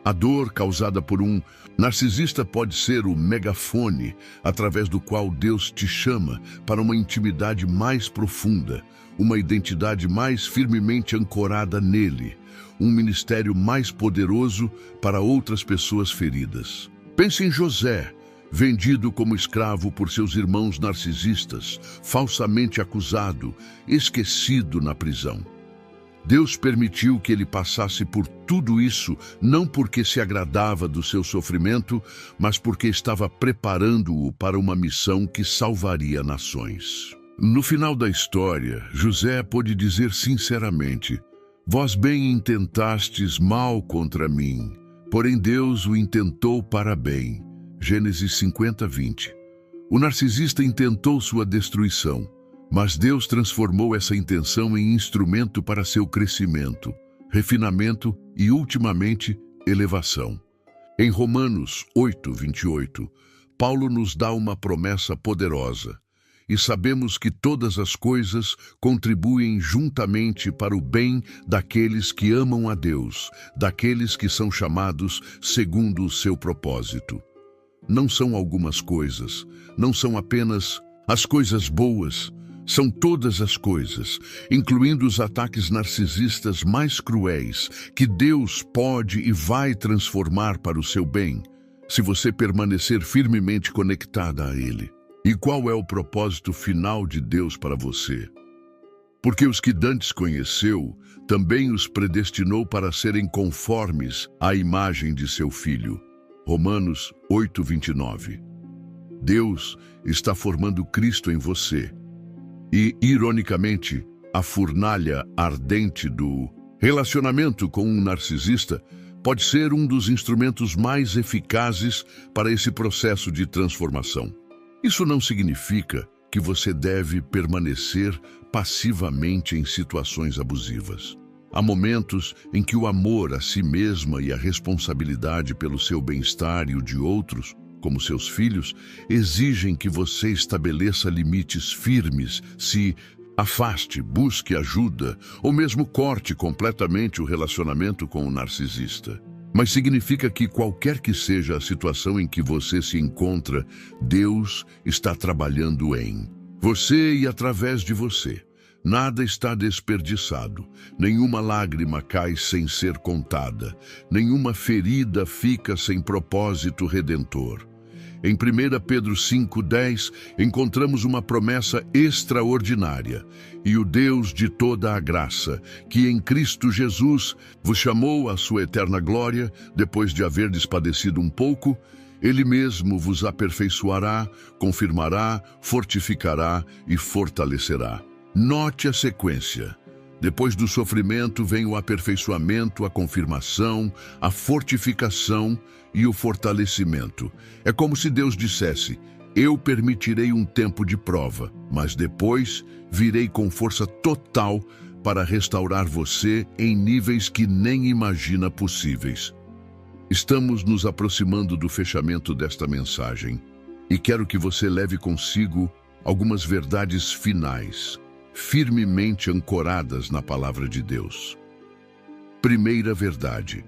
A dor causada por um narcisista pode ser o megafone através do qual Deus te chama para uma intimidade mais profunda, uma identidade mais firmemente ancorada nele, um ministério mais poderoso para outras pessoas feridas. Pense em José, vendido como escravo por seus irmãos narcisistas, falsamente acusado, esquecido na prisão. Deus permitiu que ele passasse por tudo isso, não porque se agradava do seu sofrimento, mas porque estava preparando-o para uma missão que salvaria nações. No final da história, José pôde dizer sinceramente: "Vós bem intentastes mal contra mim, porém Deus o intentou para bem." Gênesis 50, 20. O narcisista intentou sua destruição, mas Deus transformou essa intenção em instrumento para seu crescimento, refinamento e, ultimamente, elevação. Em Romanos 8, 28, Paulo nos dá uma promessa poderosa: "E sabemos que todas as coisas contribuem juntamente para o bem daqueles que amam a Deus, daqueles que são chamados segundo o seu propósito." Não são algumas coisas, não são apenas as coisas boas, são todas as coisas, incluindo os ataques narcisistas mais cruéis, que Deus pode e vai transformar para o seu bem, se você permanecer firmemente conectada a Ele. E qual é o propósito final de Deus para você? Porque os que dantes conheceu, também os predestinou para serem conformes à imagem de seu Filho. Romanos 8, 29. Deus está formando Cristo em você. E, ironicamente, a fornalha ardente do relacionamento com um narcisista pode ser um dos instrumentos mais eficazes para esse processo de transformação. Isso não significa que você deve permanecer passivamente em situações abusivas. Há momentos em que o amor a si mesma e a responsabilidade pelo seu bem-estar e o de outros, como seus filhos, exigem que você estabeleça limites firmes, se afaste, busque ajuda ou mesmo corte completamente o relacionamento com o narcisista. Mas significa que qualquer que seja a situação em que você se encontra, Deus está trabalhando em você e através de você. Nada está desperdiçado, nenhuma lágrima cai sem ser contada, nenhuma ferida fica sem propósito redentor. Em 1 Pedro 5,10, encontramos uma promessa extraordinária. "E o Deus de toda a graça, que em Cristo Jesus vos chamou à sua eterna glória, depois de haverdes padecido um pouco, Ele mesmo vos aperfeiçoará, confirmará, fortificará e fortalecerá." Note a sequência. Depois do sofrimento vem o aperfeiçoamento, a confirmação, a fortificação e o fortalecimento. É como se Deus dissesse: "Eu permitirei um tempo de prova, mas depois virei com força total para restaurar você em níveis que nem imagina possíveis." Estamos nos aproximando do fechamento desta mensagem e quero que você leve consigo algumas verdades finais, firmemente ancoradas na palavra de Deus. Primeira verdade: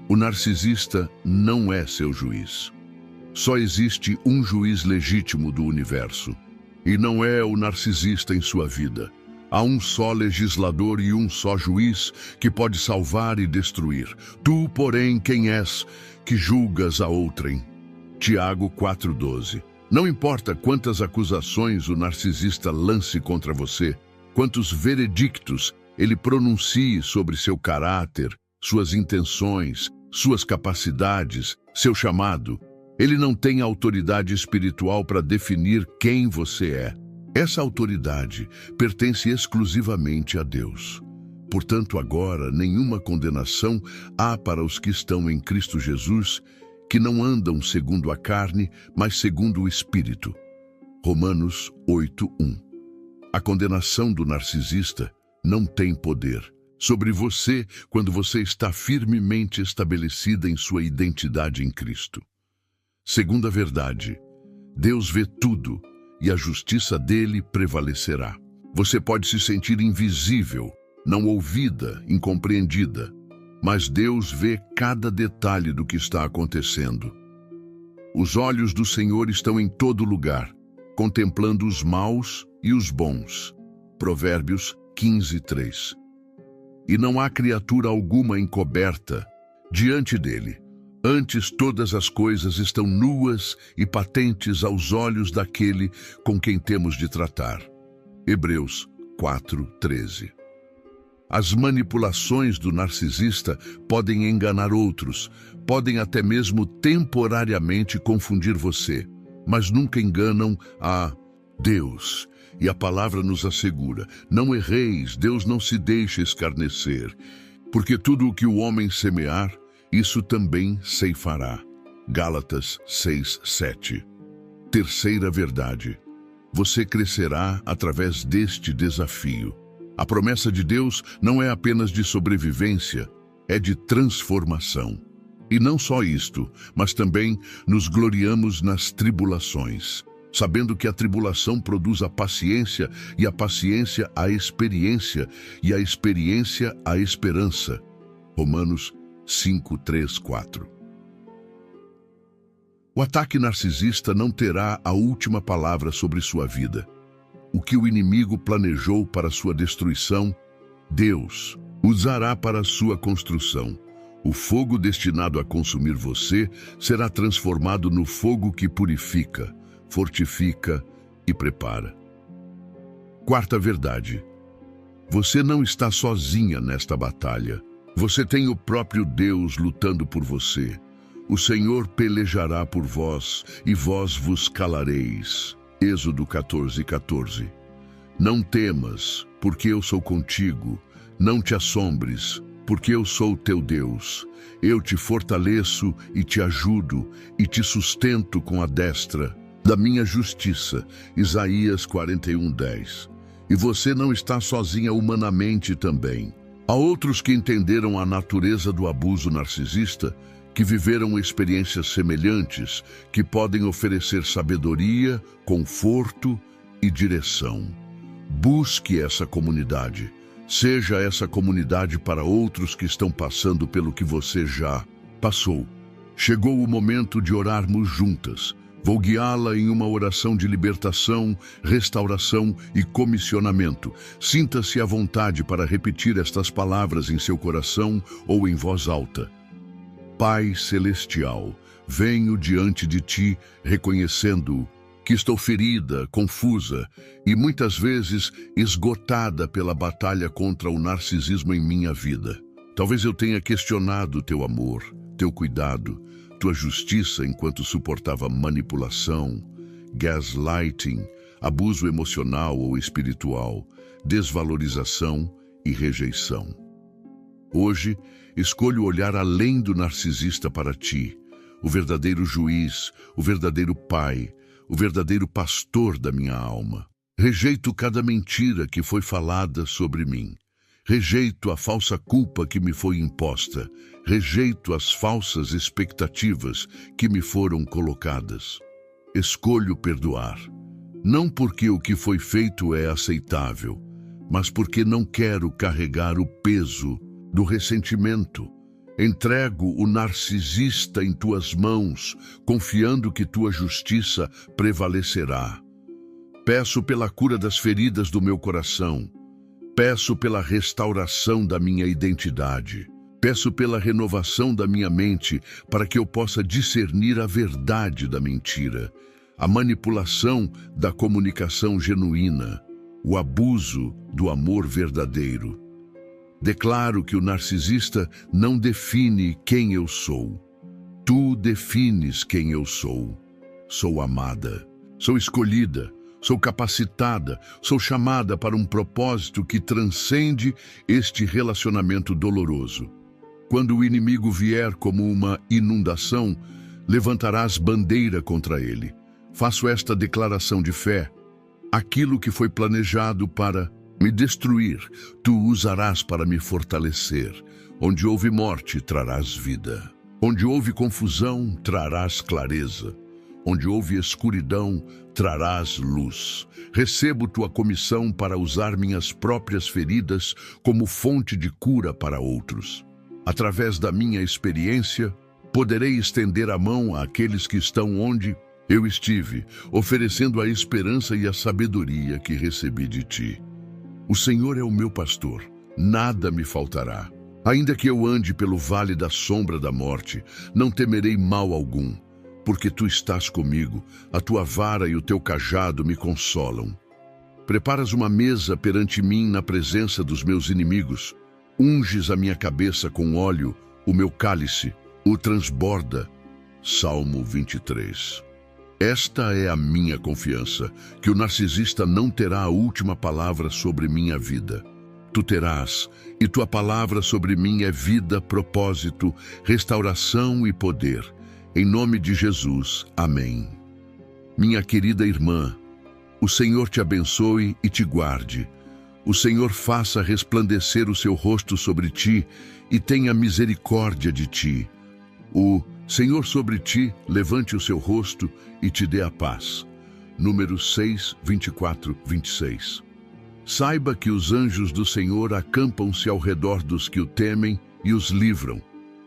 o narcisista não é seu juiz. Só existe um juiz legítimo do universo, e não é o narcisista em sua vida. Há um só legislador e um só juiz que pode salvar e destruir. Tu, porém, quem és, que julgas a outrem? Tiago 4,12. Não importa quantas acusações o narcisista lance contra você, quantos veredictos ele pronuncie sobre seu caráter, suas intenções, suas capacidades, seu chamado, Ele não tem autoridade espiritual para definir quem você é. Essa autoridade pertence exclusivamente a Deus. Portanto, agora, nenhuma condenação há para os que estão em Cristo Jesus, que não andam segundo a carne, mas segundo o Espírito. Romanos 8:1. A condenação do narcisista não tem poder sobre você quando você está firmemente estabelecida em sua identidade em Cristo. Segunda verdade, Deus vê tudo e a justiça dele prevalecerá. Você pode se sentir invisível, não ouvida, incompreendida, mas Deus vê cada detalhe do que está acontecendo. Os olhos do Senhor estão em todo lugar, contemplando os maus e os bons. Provérbios 15:3. E não há criatura alguma encoberta diante dele. Antes todas as coisas estão nuas e patentes aos olhos daquele com quem temos de tratar. Hebreus 4:13. As manipulações do narcisista podem enganar outros, podem até mesmo temporariamente confundir você, mas nunca enganam a Deus. E a palavra nos assegura: não erreis, Deus não se deixa escarnecer, porque tudo o que o homem semear, isso também ceifará. Gálatas 6:7. Terceira verdade: você crescerá através deste desafio. A promessa de Deus não é apenas de sobrevivência, é de transformação. E não só isto, mas também nos gloriamos nas tribulações, sabendo que a tribulação produz a paciência, e a paciência a experiência, e a experiência a esperança. Romanos 5:3-4. O ataque narcisista não terá a última palavra sobre sua vida. O que o inimigo planejou para sua destruição, Deus usará para sua construção. O fogo destinado a consumir você será transformado no fogo que purifica, fortifica e prepara. Quarta verdade: você não está sozinha nesta batalha. Você tem o próprio Deus lutando por você. O Senhor pelejará por vós e vós vos calareis. Êxodo 14:14. Não temas, porque eu sou contigo. Não te assombres, porque eu sou teu Deus. Eu te fortaleço e te ajudo e te sustento com a destra da minha justiça. Isaías 41:10. E você não está sozinha humanamente também. Há outros que entenderam a natureza do abuso narcisista, que viveram experiências semelhantes, que podem oferecer sabedoria, conforto e direção. Busque essa comunidade. Seja essa comunidade para outros que estão passando pelo que você já passou. Chegou o momento de orarmos juntas. Vou guiá-la em uma oração de libertação, restauração e comissionamento. Sinta-se à vontade para repetir estas palavras em seu coração ou em voz alta. Pai Celestial, venho diante de Ti reconhecendo que estou ferida, confusa e muitas vezes esgotada pela batalha contra o narcisismo em minha vida. Talvez eu tenha questionado Teu amor, Teu cuidado, Tua justiça enquanto suportava manipulação, gaslighting, abuso emocional ou espiritual, desvalorização e rejeição. Hoje, escolho olhar além do narcisista para Ti, o verdadeiro juiz, o verdadeiro pai, o verdadeiro pastor da minha alma. Rejeito cada mentira que foi falada sobre mim. Rejeito a falsa culpa que me foi imposta. Rejeito as falsas expectativas que me foram colocadas. Escolho perdoar, não porque o que foi feito é aceitável, mas porque não quero carregar o peso do ressentimento. Entrego o narcisista em Tuas mãos, confiando que Tua justiça prevalecerá. Peço pela cura das feridas do meu coração. Peço pela restauração da minha identidade. Peço pela renovação da minha mente para que eu possa discernir a verdade da mentira, a manipulação da comunicação genuína, o abuso do amor verdadeiro. Declaro que o narcisista não define quem eu sou. Tu defines quem eu sou. Sou amada, sou escolhida, sou capacitada, sou chamada para um propósito que transcende este relacionamento doloroso. Quando o inimigo vier como uma inundação, levantarás bandeira contra ele. Faço esta declaração de fé. Aquilo que foi planejado para me destruir, tu usarás para me fortalecer. Onde houve morte, trarás vida. Onde houve confusão, trarás clareza. Onde houve escuridão, trarás luz. Recebo tua comissão para usar minhas próprias feridas como fonte de cura para outros. Através da minha experiência, poderei estender a mão àqueles que estão onde eu estive, oferecendo a esperança e a sabedoria que recebi de ti. O Senhor é o meu pastor, nada me faltará. Ainda que eu ande pelo vale da sombra da morte, não temerei mal algum, porque tu estás comigo, a tua vara e o teu cajado me consolam. Preparas uma mesa perante mim na presença dos meus inimigos, unges a minha cabeça com óleo, o meu cálice o transborda. Salmo 23. Esta é a minha confiança, que o narcisista não terá a última palavra sobre minha vida. Tu terás, e tua palavra sobre mim é vida, propósito, restauração e poder. Em nome de Jesus, amém. Minha querida irmã, o Senhor te abençoe e te guarde. O Senhor faça resplandecer o seu rosto sobre ti e tenha misericórdia de ti. O Senhor sobre ti levante o seu rosto e te dê a paz. Números 6, 24, 26. Saiba que os anjos do Senhor acampam-se ao redor dos que o temem e os livram.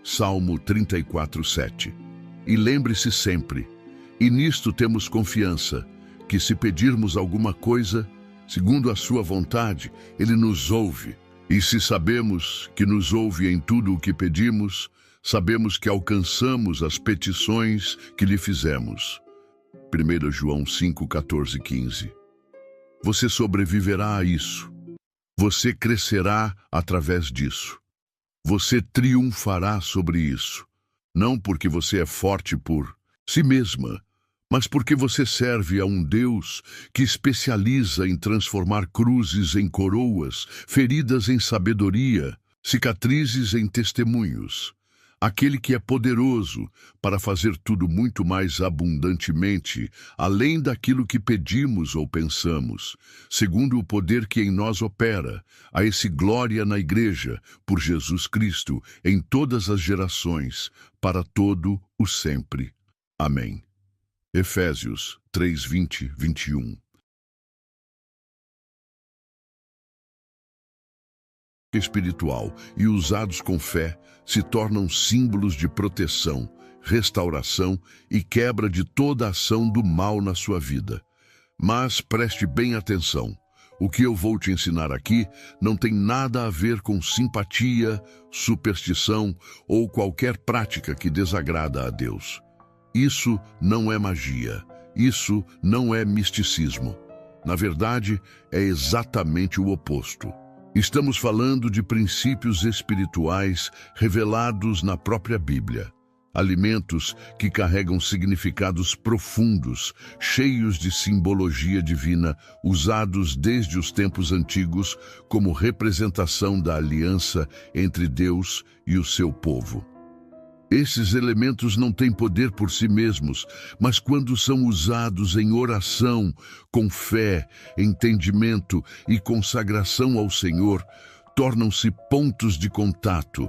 Salmo 34, 7. E lembre-se sempre, e nisto temos confiança, que se pedirmos alguma coisa, segundo a sua vontade, Ele nos ouve. E se sabemos que nos ouve em tudo o que pedimos, sabemos que alcançamos as petições que lhe fizemos. 1 João 5, 14, 15. Você sobreviverá a isso. Você crescerá através disso. Você triunfará sobre isso. Não porque você é forte por si mesma, mas porque você serve a um Deus que especializa em transformar cruzes em coroas, feridas em sabedoria, cicatrizes em testemunhos. Aquele que é poderoso para fazer tudo muito mais abundantemente, além daquilo que pedimos ou pensamos, segundo o poder que em nós opera, a esse glória na Igreja, por Jesus Cristo, em todas as gerações, para todo o sempre. Amém. Efésios 3, 20, 21. Espiritual e usados com fé se tornam símbolos de proteção, restauração e quebra de toda ação do mal na sua vida. Mas preste bem atenção. O que eu vou te ensinar aqui não tem nada a ver com simpatia, superstição ou qualquer prática que desagrada a Deus. Isso não é magia. Isso não é misticismo. Na verdade, é exatamente o oposto. Estamos falando de princípios espirituais revelados na própria Bíblia. Alimentos que carregam significados profundos, cheios de simbologia divina, usados desde os tempos antigos como representação da aliança entre Deus e o seu povo. Esses elementos não têm poder por si mesmos, mas quando são usados em oração, com fé, entendimento e consagração ao Senhor, tornam-se pontos de contato,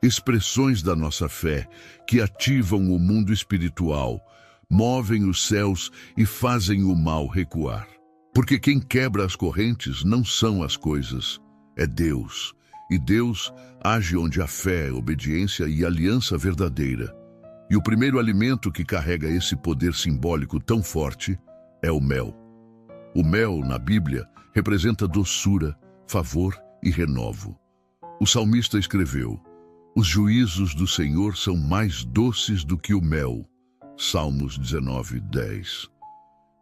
expressões da nossa fé que ativam o mundo espiritual, movem os céus e fazem o mal recuar. Porque quem quebra as correntes não são as coisas, é Deus. E Deus age onde há fé, obediência e aliança verdadeira. E o primeiro alimento que carrega esse poder simbólico tão forte é o mel. O mel, na Bíblia, representa doçura, favor e renovo. O salmista escreveu: "Os juízos do Senhor são mais doces do que o mel." Salmos 19, 10.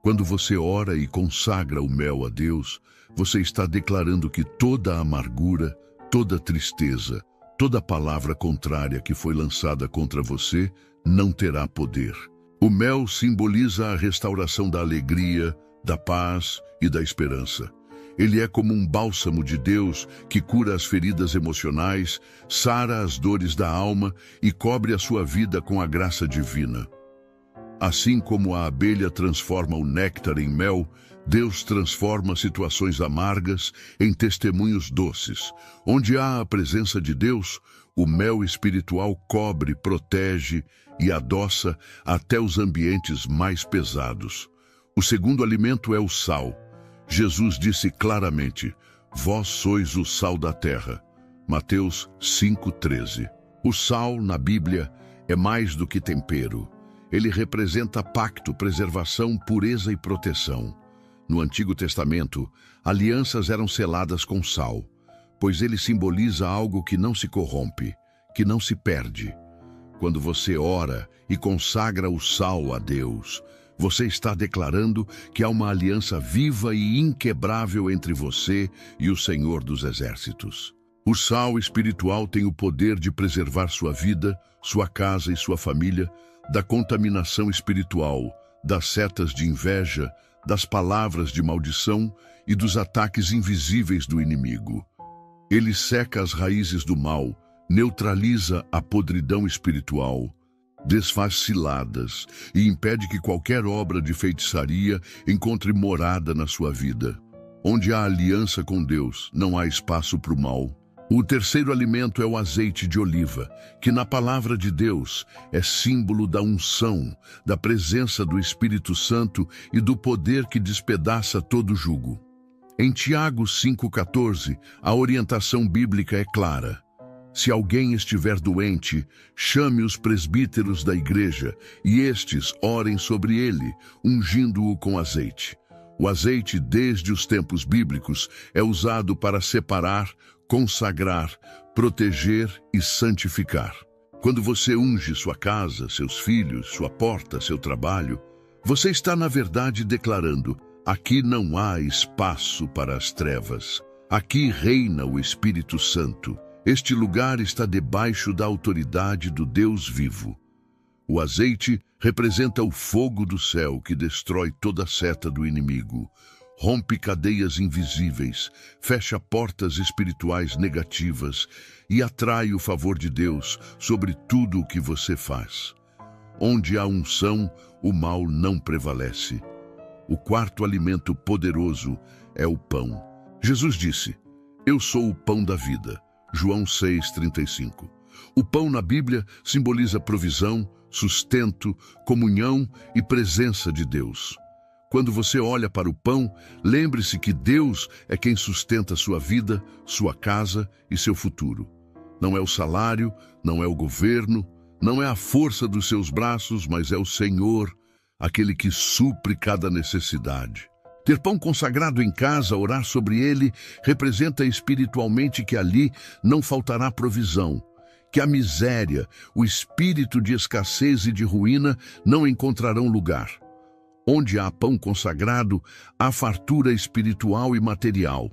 Quando você ora e consagra o mel a Deus, você está declarando que toda amargura, toda tristeza, toda palavra contrária que foi lançada contra você não terá poder. O mel simboliza a restauração da alegria, da paz e da esperança. Ele é como um bálsamo de Deus que cura as feridas emocionais, sara as dores da alma e cobre a sua vida com a graça divina. Assim como a abelha transforma o néctar em mel, Deus transforma situações amargas em testemunhos doces. Onde há a presença de Deus, o mel espiritual cobre, protege e adoça até os ambientes mais pesados. O segundo alimento é o sal. Jesus disse claramente: vós sois o sal da terra. Mateus 5,13. O sal, na Bíblia, é mais do que tempero. Ele representa pacto, preservação, pureza e proteção. No Antigo Testamento, alianças eram seladas com sal, pois ele simboliza algo que não se corrompe, que não se perde. Quando você ora e consagra o sal a Deus, você está declarando que há uma aliança viva e inquebrável entre você e o Senhor dos Exércitos. O sal espiritual tem o poder de preservar sua vida, sua casa e sua família da contaminação espiritual, das setas de inveja, das palavras de maldição e dos ataques invisíveis do inimigo. Ele seca as raízes do mal, neutraliza a podridão espiritual, desfaz ciladas e impede que qualquer obra de feitiçaria encontre morada na sua vida. Onde há aliança com Deus, não há espaço para o mal. O terceiro alimento é o azeite de oliva, que na palavra de Deus é símbolo da unção, da presença do Espírito Santo e do poder que despedaça todo jugo. Em Tiago 5,14, a orientação bíblica é clara. Se alguém estiver doente, chame os presbíteros da igreja e estes orem sobre ele, ungindo-o com azeite. O azeite, desde os tempos bíblicos, é usado para separar, consagrar, proteger e santificar. Quando você unge sua casa, seus filhos, sua porta, seu trabalho, você está, na verdade, declarando: aqui não há espaço para as trevas. Aqui reina o Espírito Santo. Este lugar está debaixo da autoridade do Deus vivo. O azeite representa o fogo do céu que destrói toda seta do inimigo, rompe cadeias invisíveis, fecha portas espirituais negativas e atrai o favor de Deus sobre tudo o que você faz. Onde há unção, o mal não prevalece. O quarto alimento poderoso é o pão. Jesus disse: eu sou o pão da vida. João 6,35. O pão na Bíblia simboliza provisão, sustento, comunhão e presença de Deus. Quando você olha para o pão, lembre-se que Deus é quem sustenta sua vida, sua casa e seu futuro. Não é o salário, não é o governo, não é a força dos seus braços, mas é o Senhor, aquele que supre cada necessidade. Ter pão consagrado em casa, orar sobre ele, representa espiritualmente que ali não faltará provisão, que a miséria, o espírito de escassez e de ruína não encontrarão lugar. Onde há pão consagrado, há fartura espiritual e material.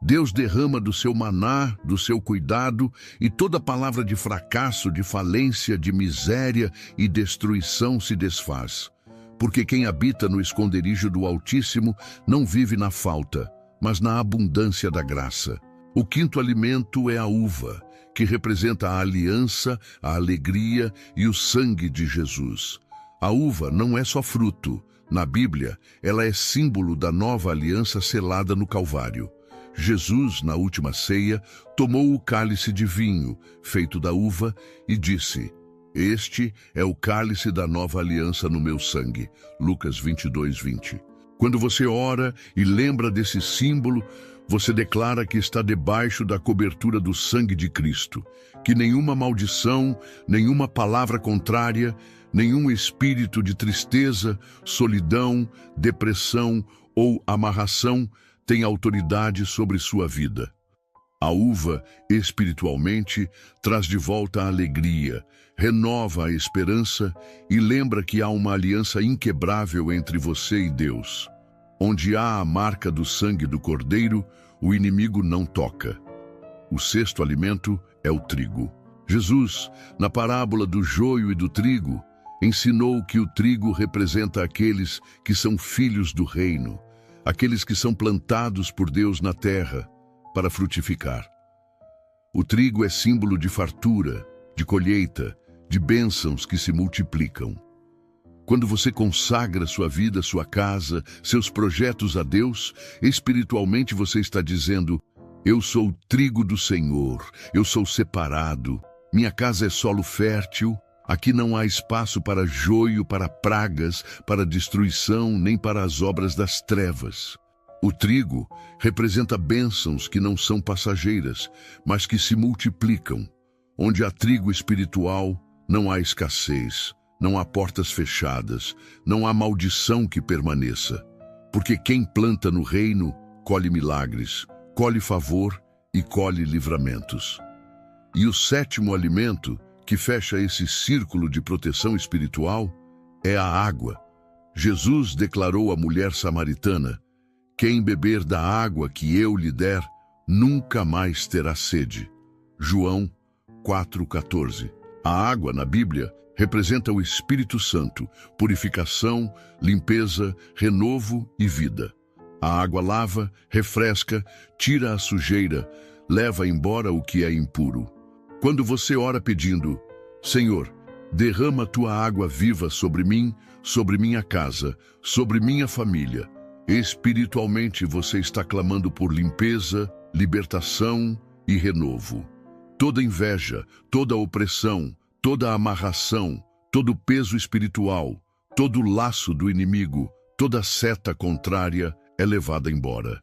Deus derrama do seu maná, do seu cuidado, e toda palavra de fracasso, de falência, de miséria e destruição se desfaz. Porque quem habita no esconderijo do Altíssimo não vive na falta, mas na abundância da graça. O quinto alimento é a uva, que representa a aliança, a alegria e o sangue de Jesus. A uva não é só fruto. Na Bíblia, ela é símbolo da nova aliança selada no Calvário. Jesus, na última ceia, tomou o cálice de vinho, feito da uva, e disse: este é o cálice da nova aliança no meu sangue. Lucas 22:20. Quando você ora e lembra desse símbolo, você declara que está debaixo da cobertura do sangue de Cristo, que nenhuma maldição, nenhuma palavra contrária, nenhum espírito de tristeza, solidão, depressão ou amarração tem autoridade sobre sua vida. A uva, espiritualmente, traz de volta a alegria, renova a esperança e lembra que há uma aliança inquebrável entre você e Deus. Onde há a marca do sangue do Cordeiro, o inimigo não toca. O sexto alimento é o trigo. Jesus, na parábola do joio e do trigo, ensinou que o trigo representa aqueles que são filhos do reino, aqueles que são plantados por Deus na terra para frutificar. O trigo é símbolo de fartura, de colheita, de bênçãos que se multiplicam. Quando você consagra sua vida, sua casa, seus projetos a Deus, espiritualmente você está dizendo: eu sou o trigo do Senhor, eu sou separado, minha casa é solo fértil, aqui não há espaço para joio, para pragas, para destruição, nem para as obras das trevas. O trigo representa bênçãos que não são passageiras, mas que se multiplicam. Onde há trigo espiritual, não há escassez, não há portas fechadas, não há maldição que permaneça. Porque quem planta no reino, colhe milagres, colhe favor e colhe livramentos. E o sétimo alimento, que fecha esse círculo de proteção espiritual, é a água. Jesus declarou à mulher samaritana: quem beber da água que eu lhe der, nunca mais terá sede. João 4,14. A água, na Bíblia, representa o Espírito Santo, purificação, limpeza, renovo e vida. A água lava, refresca, tira a sujeira, leva embora o que é impuro. Quando você ora pedindo: Senhor, derrama tua água viva sobre mim, sobre minha casa, sobre minha família, espiritualmente você está clamando por limpeza, libertação e renovo. Toda inveja, toda opressão, toda amarração, todo peso espiritual, todo laço do inimigo, toda seta contrária é levada embora.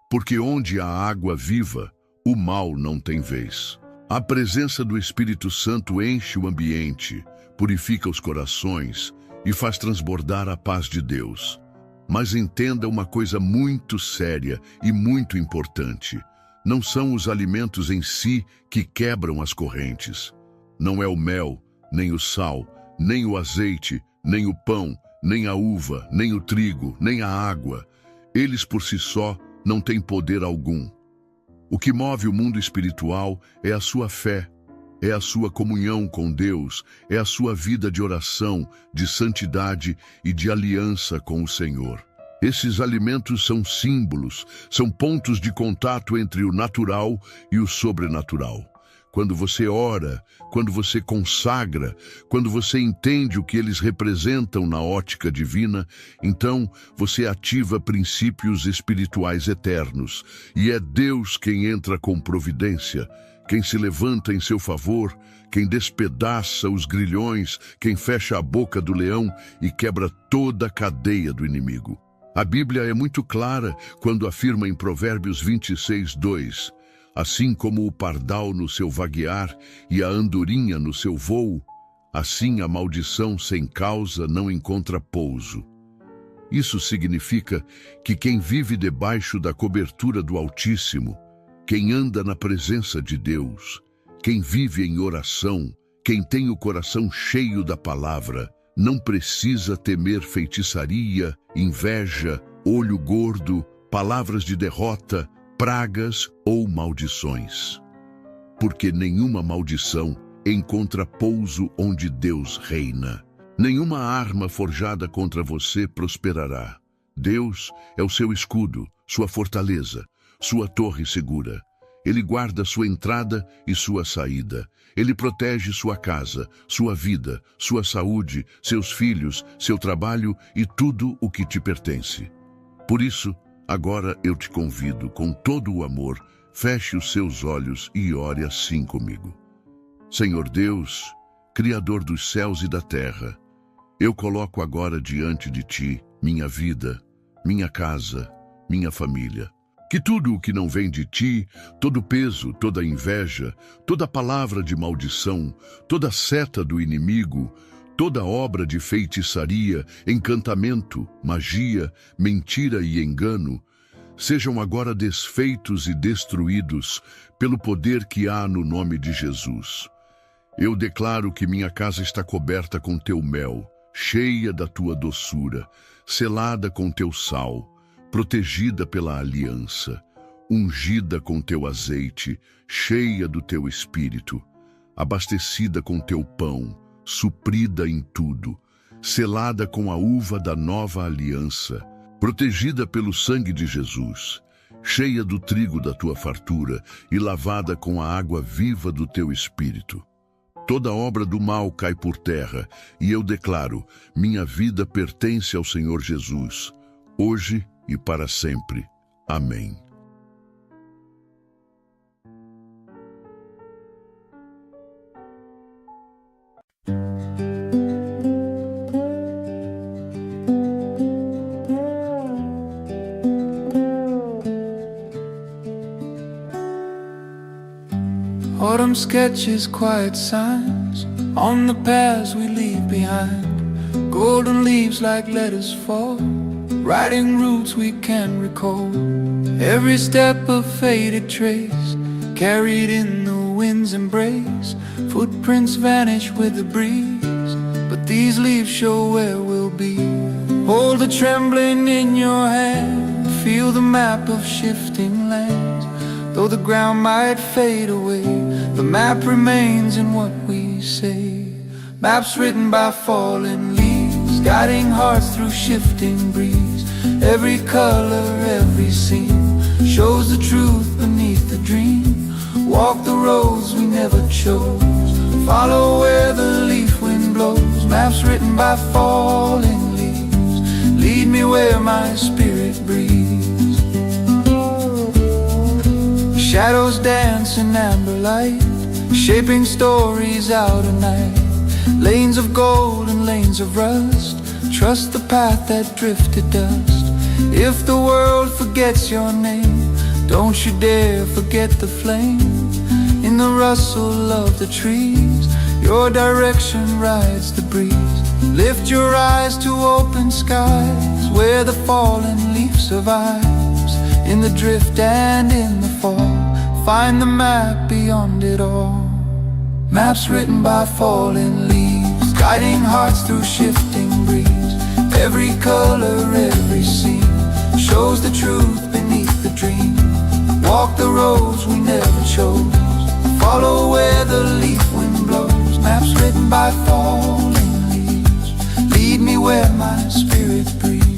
Porque onde há água viva, o mal não tem vez. A presença do Espírito Santo enche o ambiente, purifica os corações e faz transbordar a paz de Deus. Mas entenda uma coisa muito séria e muito importante. Não são os alimentos em si que quebram as correntes. Não é o mel, nem o sal, nem o azeite, nem o pão, nem a uva, nem o trigo, nem a água. Eles por si só não têm poder algum. O que move o mundo espiritual é a sua fé, é a sua comunhão com Deus, é a sua vida de oração, de santidade e de aliança com o Senhor. Esses alimentos são símbolos, são pontos de contato entre o natural e o sobrenatural. Quando você ora, quando você consagra, quando você entende o que eles representam na ótica divina, então você ativa princípios espirituais eternos. E é Deus quem entra com providência, quem se levanta em seu favor, quem despedaça os grilhões, quem fecha a boca do leão e quebra toda a cadeia do inimigo. A Bíblia é muito clara quando afirma em Provérbios 26:2, assim como o pardal no seu vaguear e a andorinha no seu vôo, assim a maldição sem causa não encontra pouso. Isso significa que quem vive debaixo da cobertura do Altíssimo, quem anda na presença de Deus, quem vive em oração, quem tem o coração cheio da palavra, não precisa temer feitiçaria, inveja, olho gordo, palavras de derrota, pragas ou maldições. Porque nenhuma maldição encontra pouso onde Deus reina. Nenhuma arma forjada contra você prosperará. Deus é o seu escudo, sua fortaleza, sua torre segura. Ele guarda sua entrada e sua saída. Ele protege sua casa, sua vida, sua saúde, seus filhos, seu trabalho e tudo o que te pertence. Por isso, agora eu te convido, com todo o amor, feche os seus olhos e ore assim comigo. Senhor Deus, Criador dos céus e da terra, eu coloco agora diante de Ti minha vida, minha casa, minha família. Que tudo o que não vem de Ti, todo peso, toda inveja, toda palavra de maldição, toda seta do inimigo, toda obra de feitiçaria, encantamento, magia, mentira e engano, sejam agora desfeitos e destruídos pelo poder que há no nome de Jesus. Eu declaro que minha casa está coberta com Teu mel, cheia da Tua doçura, selada com Teu sal, protegida pela aliança. ungida com teu azeite, cheia do teu espírito, abastecida com teu pão, suprida em tudo, selada com a uva da nova aliança, protegida pelo sangue de Jesus, cheia do trigo da tua fartura e lavada com a água viva do teu espírito. Toda obra do mal cai por terra, e eu declaro: minha vida pertence ao Senhor Jesus, hoje e para sempre. Amém. Autumn sketches, quiet signs on the paths we leave behind. Golden leaves like letters fall, writing routes we can recall. Every step a faded trace, carried in the wind's embrace. Footprints vanish with the breeze, but these leaves show where we'll be. Hold the trembling in your hand, feel the map of shifting lands. Though the ground might fade away, the map remains in what we say. Maps written by fallen leaves, guiding hearts through shifting breeze. Every color, every scene shows the truth beneath the dream. Walk the roads we never chose, follow where the leaf wind blows. Maps written by falling leaves, lead me where my spirit breathes. Shadows dance in amber light, shaping stories out at night. Lanes of gold and lanes of rust, trust the path that drifted dust. If the world forgets your name, don't you dare forget the flame. In the rustle of the trees, your direction rides the breeze. Lift your eyes to open skies, where the fallen leaf survives. In the drift and in the fall, find the map beyond it all. Maps written by fallen leaves, guiding hearts through shifting breeze. Every color, every scene shows the truth beneath the dream. Walk the roads we never chose, follow where the leaf wind blows. Maps written by falling leaves, lead me where my spirit breathes.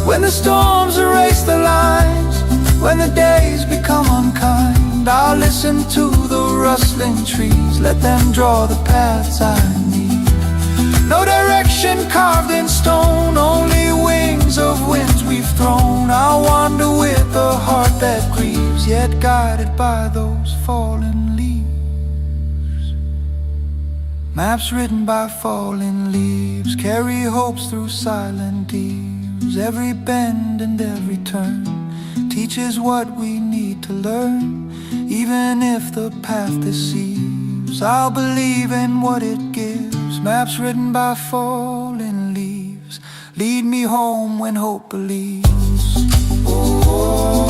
When the storms erase the lines, when the days become unkind, I'll listen to the rustling trees, let them draw the paths I need. No direction carved in stone, only wings of winds we've thrown. I'll wander with a heart that grieves, yet guided by those fallen leaves. Maps written by fallen leaves carry hopes through silent deeds. Every bend and every turn teaches what we need to learn. Even if the path deceives, I'll believe in what it gives. Maps written by fallen leaves lead me home when hope believes. Oh.